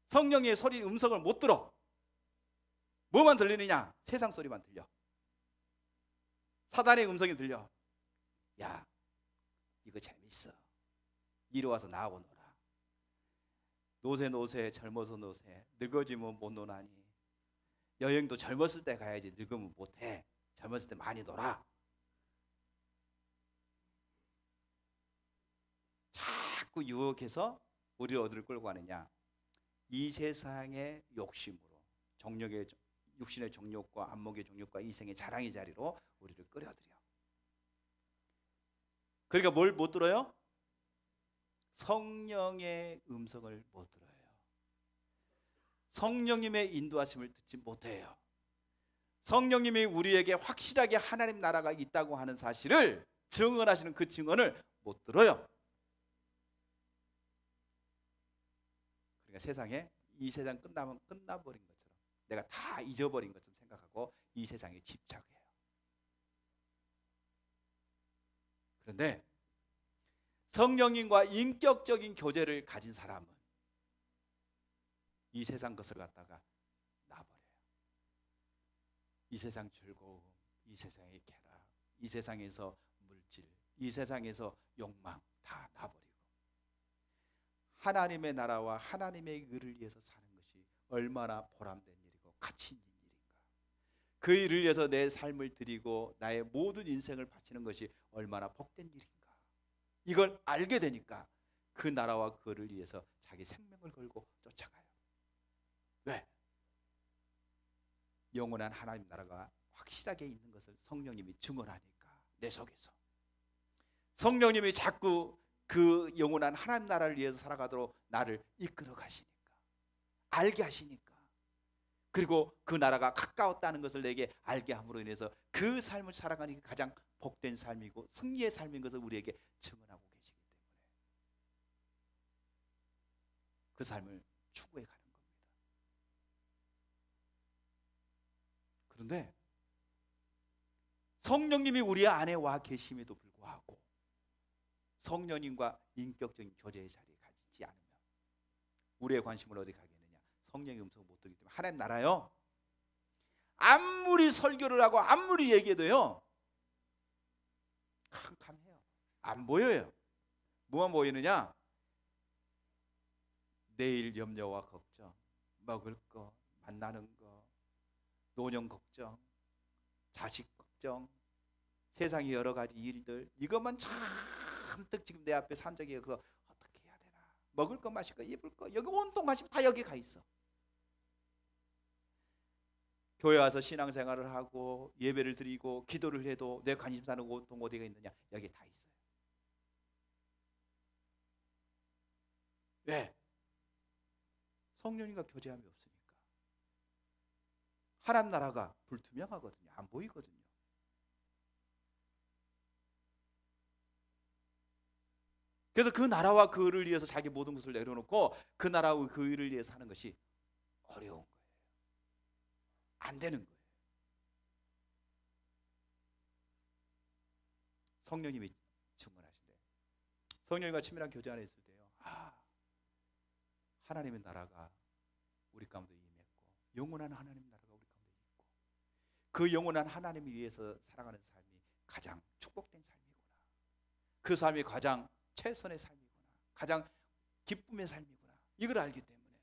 성령의 소리 음성을 못 들어. 뭐만 들리느냐? 세상 소리만 들려. 사단의 음성이 들려. 이거 재밌어. 이리 와서 나하고 놀아. 노세 젊어서 노세. 늙어지면 못 노나니. 여행도 젊었을 때 가야지. 늙으면 못해. 젊었을 때 많이 놀아. 자꾸 유혹해서 우리를 어디를 끌고 가느냐? 이 세상의 욕심으로, 정욕의 육신의 정욕과 안목의 정욕과 이생의 자랑의 자리로 우리를 끌어들여. 그러니까 뭘 못 들어요? 성령의 음성을 못 들어요. 성령님의 인도하심을 듣지 못해요. 성령님이 우리에게 확실하게 하나님 나라가 있다고 하는 사실을 증언하시는 그 증언을 못 들어요. 그러니까 세상에 이 세상 끝나면 끝나버린 것처럼 내가 다 잊어버린 것처럼 생각하고 이 세상에 집착해요. 그런데 성령님과 인격적인 교제를 가진 사람은 이 세상 것을 갖다가 놔버려요. 이 세상 즐거움, 이 세상의 쾌락, 이 세상에서 물질, 이 세상에서 욕망 다 놔버리고 하나님의 나라와 하나님의 의를 위해서 사는 것이 얼마나 보람된 일이고 가치 있는 일인가. 그 일을 위해서 내 삶을 드리고 나의 모든 인생을 바치는 것이 얼마나 복된 일인가. 이걸 알게 되니까 그 나라와 그를 위해서 자기 생명을 걸고 쫓아가요. 왜? 영원한 하나님 나라가 확실하게 있는 것을 성령님이 증언하니까. 내 속에서 성령님이 자꾸 그 영원한 하나님 나라를 위해서 살아가도록 나를 이끌어 가시니까, 알게 하시니까, 그리고 그 나라가 가까웠다는 것을 내게 알게 함으로 인해서 그 삶을 살아가는 게 가장 복된 삶이고 승리의 삶인 것을 우리에게 증언하고 계시기 때문에 그 삶을 추구해 가는 겁니다. 그런데 성령님이 우리 안에 와 계심에도 불구하고 성령님과 인격적인 교제의 자리에 가지지 않으면 우리의 관심을 어디 가겠느냐? 성령의 음성을 못 듣기 때문에. 하나님 나라요, 아무리 설교를 하고 아무리 얘기해도요 캄캄해요. 안 보여요. 뭐만 보이느냐? 내일 염려와 걱정, 먹을 거, 만나는 거, 노년 걱정, 자식 걱정, 세상의 여러 가지 일들, 이것만 잔뜩 지금 내 앞에 산적이에요. 그거 어떻게 해야 되나? 먹을 거, 마실 거, 입을 거, 여기 온통 관심 다 여기 가 있어. 교회 와서 신앙생활을 하고 예배를 드리고 기도를 해도 내 관심사는 온통 어디가 있느냐? 여기 다 있어요. 왜? 성령님과 교제함이 없으니까. 하나님 나라가 불투명하거든요. 안 보이거든요. 그래서 그 나라와 그 의를 위해서 자기 모든 것을 내려놓고 그 나라와 그 의를 위해 사는 것이 어려운 거예요. 안 되는 거예요. 성령님이 증언하신대. 성령님과 친밀한 교제 안에 있을 때요, 하나님의 나라가 우리 가운데 임했고 영원한 하나님 나라가 우리 가운데 있고 그 영원한 하나님을 위해서 살아가는 삶이 가장 축복된 삶이구나. 그 삶이 가장 최선의 삶이구나. 가장 기쁨의 삶이구나. 이걸 알기 때문에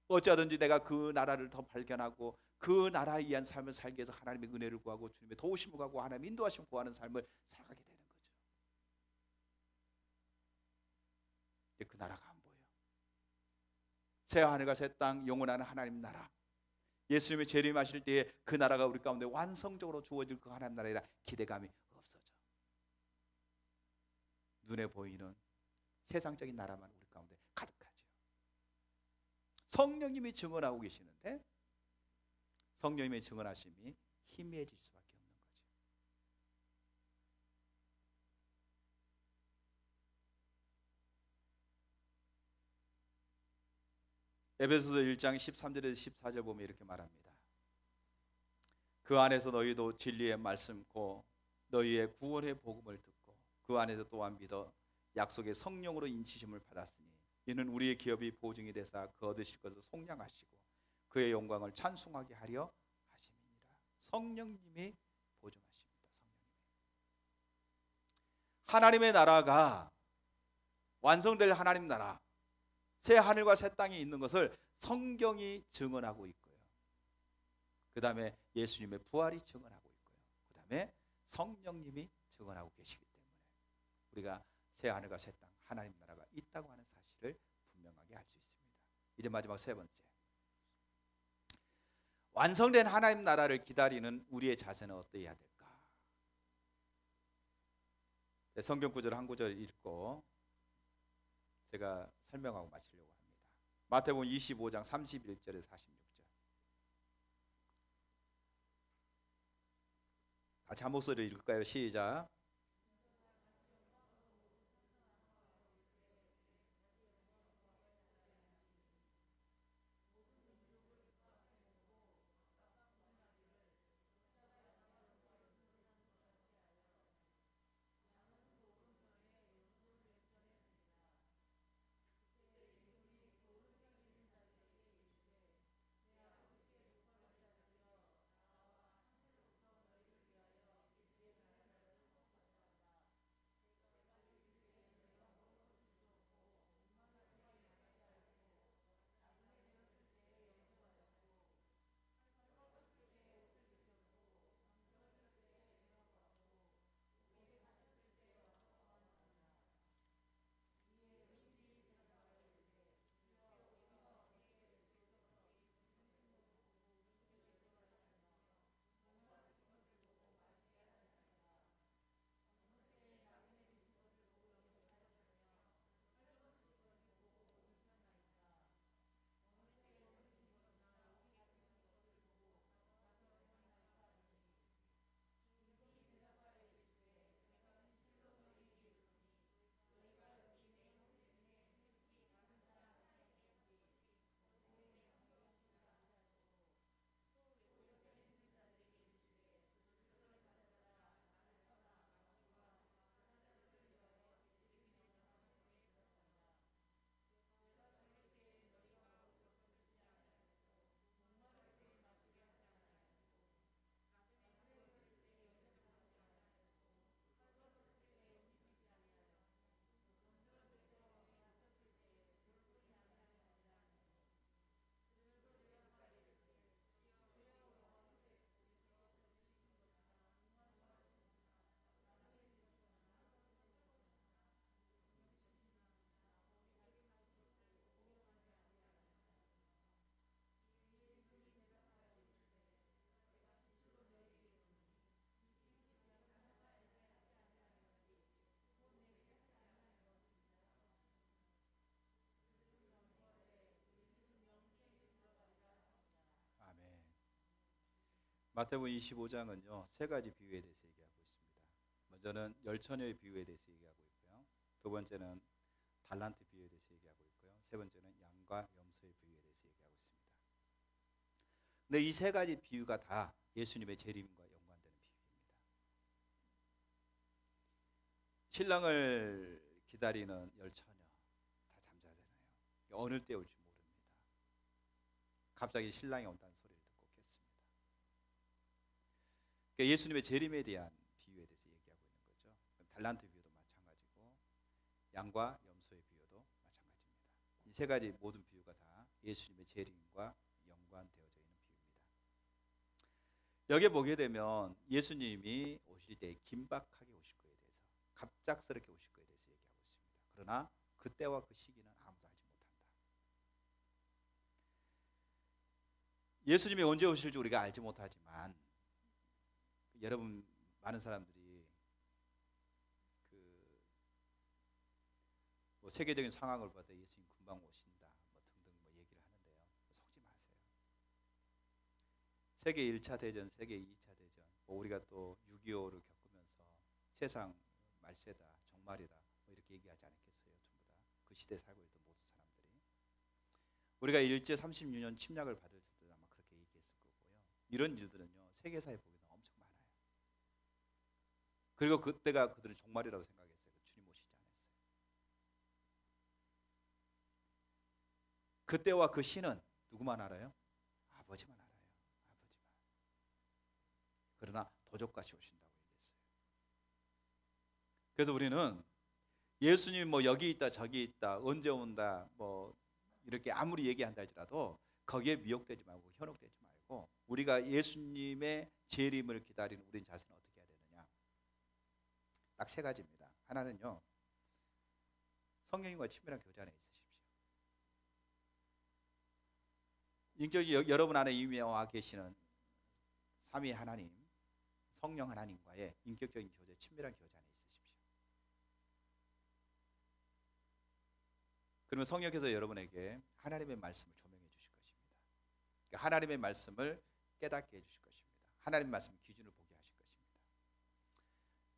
어찌하든지 내가 그 나라를 더 발견하고 그 나라에 의한 삶을 살기 위해서 하나님의 은혜를 구하고 주님의 도우심을 구하고 하나님의 인도하심을 구하는 삶을 살아가게 되는 거죠. 근데 그 나라가 안 보여요. 새 하늘과 새 땅, 영원한 하나님 나라, 예수님의 재림하실 때에 그 나라가 우리 가운데 완성적으로 주어질 그 하나님 나라에 대한 기대감이 없어져. 눈에 보이는 세상적인 나라만 우리 가운데 가득하죠. 성령님이 증언하고 계시는데 성령님의 증언하심이 희미해질 수밖에 없는 거죠. 에베소서 1장 13절에서 14절 보면 이렇게 말합니다. 그 안에서 너희도 진리의 말씀 곧 너희의 구원의 복음을 듣고 그 안에서 또한 믿어 약속의 성령으로 인치심을 받았으니 이는 우리의 기업이 보증이 되사 그 얻으실 것을 속량하시고 그의 영광을 찬송하게 하려 하심이니라. 성령님이 보증하십니다. 하나님의 나라가 완성될 하나님 나라, 새 하늘과 새 땅이 있는 것을 성경이 증언하고 있고요. 그 다음에 예수님의 부활이 증언하고 있고요. 그 다음에 성령님이 증언하고 계시기 때문에 우리가 새 하늘과 새 땅, 하나님 나라가 있다고 하는 사실을 분명하게 알 수 있습니다. 이제 마지막 세 번째, 완성된 하나님 나라를 기다리는 우리의 자세는 어떠해야 될까? 성경 구절 한 구절 읽고 제가 설명하고 마치려고 합니다. 마태복음 25장 31절에서 46절. 같이 한 목소리로 읽을까요? 시작. 아멘. 마태복음 25장은요 세 가지 비유에 대해서 얘기하고 있습니다. 먼저는 열처녀의 비유에 대해서 얘기하고 있고요. 두 번째는 달란트 비유에 대해서 얘기하고 있고요. 세 번째는 양과 염소의 비유에 대해서 얘기하고 있습니다. 근데 이 세 가지 비유가 다 예수님의 재림과 연관되는 비유입니다. 신랑을 기다리는 열처녀 다 잠자잖아요. 어느 때 올지 모릅니다. 갑자기 신랑이 온다는 소리를 듣고 깼습니다. 그러니까 예수님의 재림에 대한 비유에 대해서 얘기하고 있는 거죠. 달란트 비유도 마찬가지고 양과 염소의 비유도 마찬가지입니다. 이 세 가지 모든 비유가 다 예수님의 재림과 연관되어져 있는 비유입니다. 여기 보게 되면 예수님이 오실 때 긴박하게 오실 거에 대해서, 갑작스럽게 오실 거에 대해서 얘기하고 있습니다. 그러나 그때와 그 시기는 아무도 알지 못한다. 예수님이 언제 오실지 우리가 알지 못하지만 여러분 많은 사람들이 뭐 세계적인 상황을 봐도 예수님 금방 오신다 뭐 등등 뭐 얘기를 하는데요. 속지 마세요. 세계 1차 대전, 세계 2차 대전, 뭐 우리가 또 6.25를 겪으면서 세상 말세다, 종말이다 뭐 이렇게 얘기하지 않았겠어요? 전부 다 그 시대에 살고 있던 모든 사람들이. 우리가 일제 36년 침략을 받을 때도 아마 그렇게 얘기했을 거고요. 이런 일들은요 세계사에 보기는 엄청 많아요. 그리고 그때가 그들은 종말이라고 생각했어요. 주님 오시지 않았어요. 그때와 그 시는 누구만 알아요? 아버지만 알아요. 아버지만. 그러나 도적같이 오신다고 얘기했어요. 그래서 우리는 예수님 뭐 여기 있다 저기 있다 언제 온다 뭐 이렇게 아무리 얘기한다 할지라도 거기에 미혹되지 말고 현혹되지 말고 우리가 예수님의 재림을 기다리는 우리 자신은 어떻게 해야 되느냐? 딱 세 가지입니다. 하나는요, 성령님과 친밀한 교제 안에 있으십시오. 인격이 여러분 안에 이미 와 계시는 삼위 하나님, 성령 하나님과의 인격적인 교제, 친밀한 교제 안에 있으십시오. 그러면 성령께서 여러분에게 하나님의 말씀을 조명해 주실 것입니다. 그러니까 하나님의 말씀을 깨닫게 해주실 것입니다. 하나님의 말씀 기준을 보게 하실 것입니다.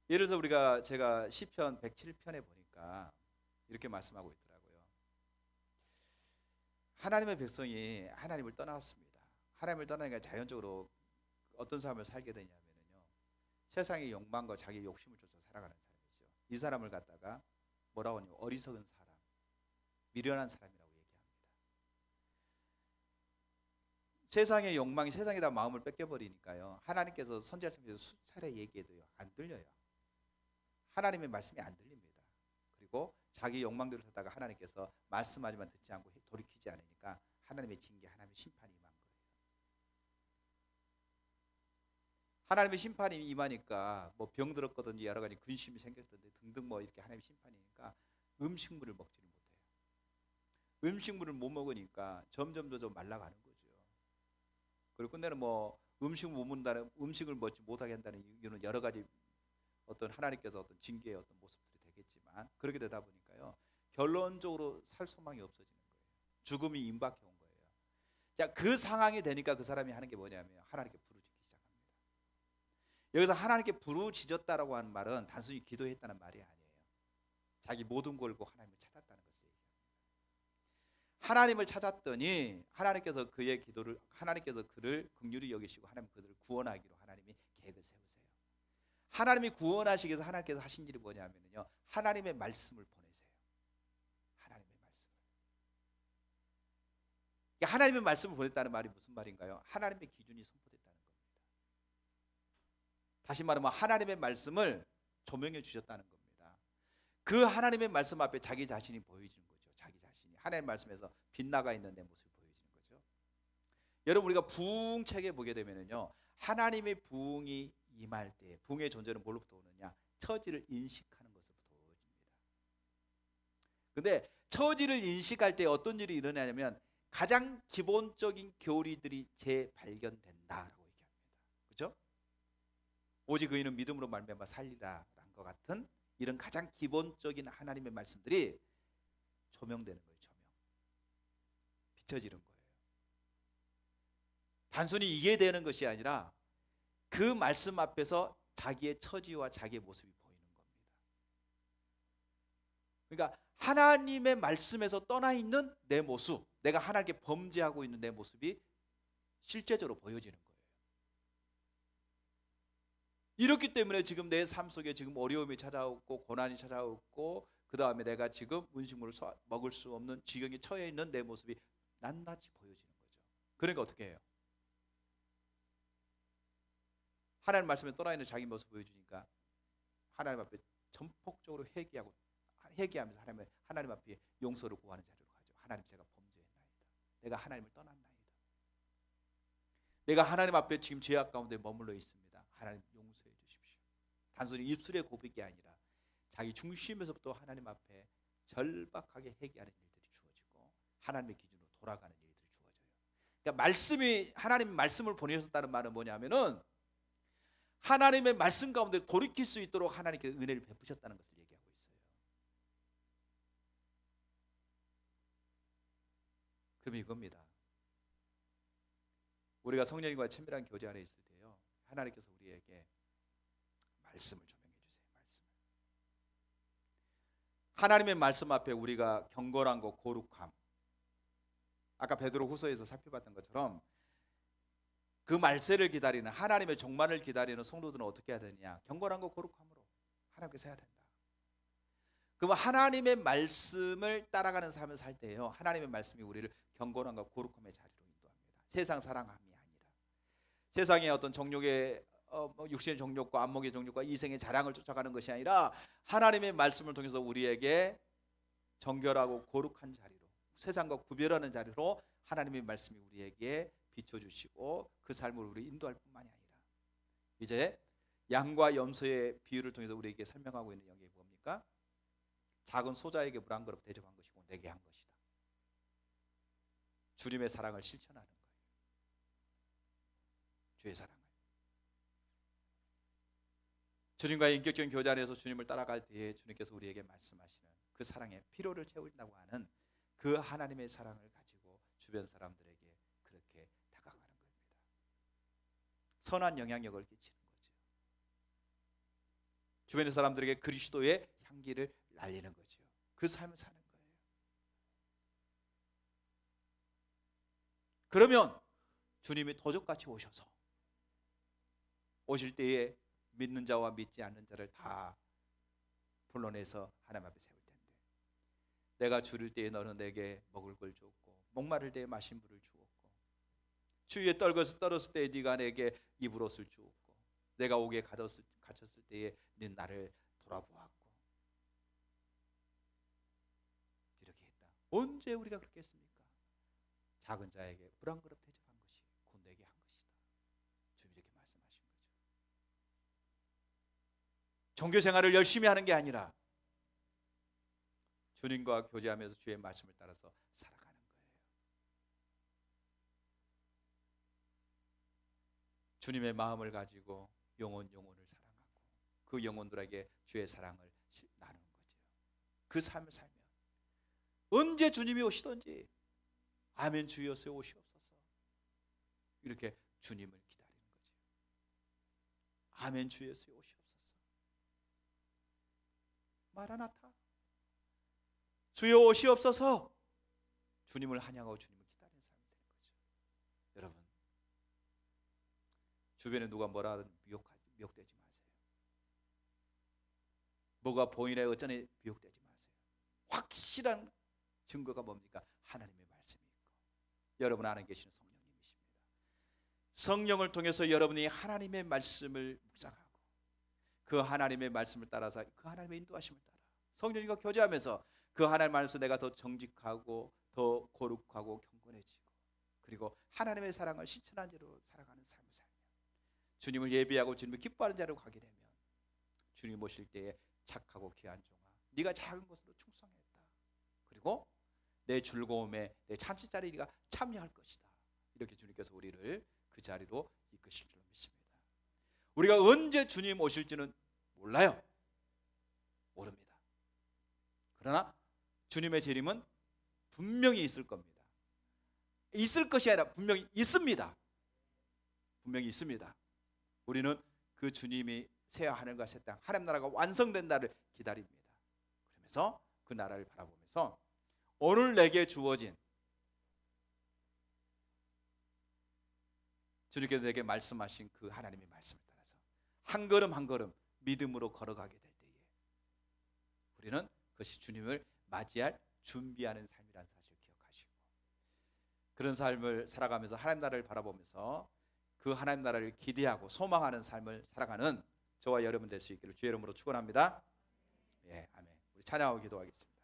예를 들어서 제가 시편 107편에 보니까 이렇게 말씀하고 있더라고요. 하나님의 백성이 하나님을 떠났습니다. 하나님을 떠나니까 자연적으로 어떤 삶을 살게 되냐면요, 세상의 욕망과 자기 욕심을 쫓아 살아가는 사람이죠. 이 사람을 갖다가 뭐라고 하냐면 어리석은 사람, 미련한 사람이라고 얘기합니다. 세상의 욕망이 세상에다 마음을 뺏겨버리니까요, 하나님께서 선지자님께서 수차례 얘기해도요 안 들려요. 하나님의 말씀이 안 들립니다. 그리고 자기 욕망대로 살다가 하나님께서 말씀하지만 듣지 않고 돌이키지 않으니까 하나님의 징계, 하나님의 심판이 임한 거예요. 하나님의 심판이 임하니까 뭐 병들었거든지 여러 가지 근심이 생겼던데 등등 뭐 이렇게 하나님의 심판이니까 음식물을 먹지를 못해요. 음식물을 못 먹으니까 점점 말라가는 거죠. 그리고 끝내는 뭐 음식을 못 먹는다는, 음식을 먹지 못하게 한다는 이유는 여러 가지 어떤 하나님께서 어떤 징계의 어떤 모습들이 되겠지만, 그렇게 되다 보니까요 결론적으로 살 소망이 없어지는 거예요. 죽음이 임박해 온 거예요. 자, 그 상황이 되니까 그 사람이 하는 게 뭐냐면 하나님께 부르짖기 시작합니다. 여기서 하나님께 부르짖었다라고 하는 말은 단순히 기도했다는 말이 아니에요. 자기 모든 걸고 하나님을 찾았다는 것을 얘기합니다. 하나님을 찾았더니 하나님께서 그의 기도를, 하나님께서 그를 긍휼히 여기시고 하나님 그들을 구원하기로 하나님이 계획을 세우세요. 하나님이 구원하시기 위해서 하나님께서 하신 일이 뭐냐면요, 하나님의 말씀을 보내세요. 하나님의 말씀을. 그러니까 하나님의 말씀을 보냈다는 말이 무슨 말인가요? 하나님의 기준이 선포됐다는 겁니다. 다시 말하면 하나님의 말씀을 조명해 주셨다는 겁니다. 그 하나님의 말씀 앞에 자기 자신이 보여지는 거죠. 자기 자신이 하나님의 말씀에서 빛나가 있는 내 모습이 보여지는 거죠. 여러분, 우리가 부흥책에 보게 되면요, 하나님의 부흥이 임할 때, 부흥의 존재는 뭘로부터 오느냐? 처지를 인식하는 것으로부터 오집니다. 근데 처지를 인식할 때 어떤 일이 일어나냐면 가장 기본적인 교리들이 재발견된다라고 얘기합니다. 그렇죠? 오직 의인은 믿음으로 말미암아 살리라라는 것 같은 이런 가장 기본적인 하나님의 말씀들이 조명되는 거예요. 조명. 비춰지는 거예요. 단순히 이해되는 것이 아니라 그 말씀 앞에서 자기의 처지와 자기의 모습이 보이는 겁니다. 그러니까 하나님의 말씀에서 떠나 있는 내 모습, 내가 하나님께 범죄하고 있는 내 모습이 실제적으로 보여지는 거예요. 이렇기 때문에 지금 내 삶 속에 지금 어려움이 찾아오고 고난이 찾아오고 그 다음에 내가 지금 음식물을 먹을 수 없는 지경에 처해 있는 내 모습이 낱낱이 보여지는 거죠. 그러니까 어떻게 해요? 하나님 말씀에 떠나 있는 자기 모습을 보여주니까 하나님 앞에 전폭적으로 회개하면서 하나님 앞에 용서를 구하는 자리로 가죠. 하나님, 제가 범죄했나이다. 내가 하나님을 떠났나이다. 내가 하나님 앞에 지금 죄악 가운데 머물러 있습니다. 하나님 용서해 주십시오. 단순히 입술의 고백이 아니라 자기 중심에서부터 하나님 앞에 절박하게 회개하는 일들이 주어지고 하나님의 기준으로 돌아가는 일들이 주어져요. 그러니까 말씀이, 하나님의 말씀을 보내셨다는 말은 뭐냐면은 하나님의 말씀 가운데 돌이킬 수 있도록 하나님께서 은혜를 베푸셨다는 것을 얘기하고 있어요. 그럼 이겁니다. 우리가 성령님과 친밀한 교제 안에 있을 때요, 하나님께서 우리에게 말씀을 조명해 주세요. 말씀을. 하나님의 말씀 앞에 우리가 경건함과 거룩함, 아까 베드로후서에서 살펴봤던 것처럼 그 말세를 기다리는, 하나님의 종말을 기다리는 성도들은 어떻게 해야 되느냐? 경건함과 거룩함으로 하나님께서 해야 된다. 그럼 하나님의 말씀을 따라가는 삶을 살 때요, 하나님의 말씀이 우리를 경건함과 거룩함의 자리로 인도합니다. 세상 사랑함이 아니라 세상의 어떤 정욕의 육신의 정욕과 안목의 정욕과 이생의 자랑을 쫓아가는 것이 아니라 하나님의 말씀을 통해서 우리에게 정결하고 거룩한 자리로, 세상과 구별하는 자리로 하나님의 말씀이 우리에게 비춰주시고 그 삶을 우리 인도할 뿐만이 아니라, 이제 양과 염소의 비유를 통해서 우리에게 설명하고 있는 영역이 뭡니까? 작은 소자에게 물 한 그릇 대접한 것이고 내게 한 것이다. 주님의 사랑을 실천하는 거예요. 주의 사랑을. 주님과의 인격적인 교제 안에서 주님을 따라갈 때에 주님께서 우리에게 말씀하시는 그 사랑의 필요를 채운다고 하는 그 하나님의 사랑을 가지고 주변 사람들에게 그렇게 다가가는 겁니다. 선한 영향력을 끼치는 거죠. 주변의 사람들에게 그리스도의 향기를 날리는 거죠. 그 삶을 사는 거예요. 그러면 주님이 도적같이 오셔서 오실 때에 믿는 자와 믿지 않는 자를 다 불러내서 하나님 앞에 세울 텐데, 내가 줄일 때에 너는 내게 먹을 걸 줬고 목마를 때에 마신 물을 주었고 추위에 떨었을 때에 네가 내게 입을 옷을 주었고 내가 옥에 갇혔을 때에 네 나를 돌아보았고, 이렇게 했다. 언제 우리가 그렇게 했습니까? 작은 자에게 물 한 그릇 대접한 것이 곧 내게 한 것이다. 주님이 이렇게 말씀하신 거죠. 종교 생활을 열심히 하는 게 아니라 주님과 교제하면서 주의 말씀을 따라서 살아가는 거예요. 주님의 마음을 가지고 영혼을 사랑하고 그 영혼들에게 주의 사랑을 나누는 거죠. 그 삶을 살면 언제 주님이 오시든지 아멘 주여서 오시옵소서, 이렇게 주님을 기다리는 거죠. 아멘 주여서 오시옵소서. 마라나타, 주여 오시옵소서. 주님을 환영하고 주님을 기다리는 삶이 되는 거죠. 여러분, 주변에 누가 뭐라 하든 미혹되지 마세요. 뭐가 보이네 어쩌네 미혹되지 마세요. 확실한 증거가 뭡니까? 하나님의 말씀이 있고 여러분 안에 계시는 성령님이십니다. 성령을 통해서 여러분이 하나님의 말씀을 묵상하고 그 하나님의 말씀을 따라서 그 하나님의 인도하심을 따라 성령님과 교제하면서 그 하나님의 말씀에서 내가 더 정직하고 더 거룩하고 경건해지고 그리고 하나님의 사랑을 실천한 자로 살아가는 삶을 살면 주님을 예배하고 주님을 기뻐하는 자로 가게 되면 주님 오실 때에 착하고 귀한 종아, 네가 작은 것으로 충성했다. 그리고 내 즐거움에 내 잔치 자리에 네가 참여할 것이다. 이렇게 주님께서 우리를 그 자리로 이끄실 줄 믿습니다. 우리가 언제 주님 오실지는 몰라요. 모릅니다. 그러나 주님의 재림은 분명히 있을 겁니다. 있을 것이 아니라 분명히 있습니다. 분명히 있습니다. 우리는 그 주님이 새 하늘과 새 땅, 하나님 나라가 완성된 날을 기다립니다. 그러면서 그 나라를 바라보면서 오늘 내게 주어진 주님께서 내게 말씀하신 그 하나님의 말씀을 따라서 한 걸음 한 걸음 믿음으로 걸어가게 될 때에 우리는 그것이 주님을 맞이할 준비하는 삶이라는 사실을 기억하시고 그런 삶을 살아가면서 하나님 나라를 바라보면서 그 하나님 나라를 기대하고 소망하는 삶을 살아가는 저와 여러분 될 수 있기를 주의 이름으로 축원합니다. 예, 아멘. 우리 찬양하고 기도하겠습니다.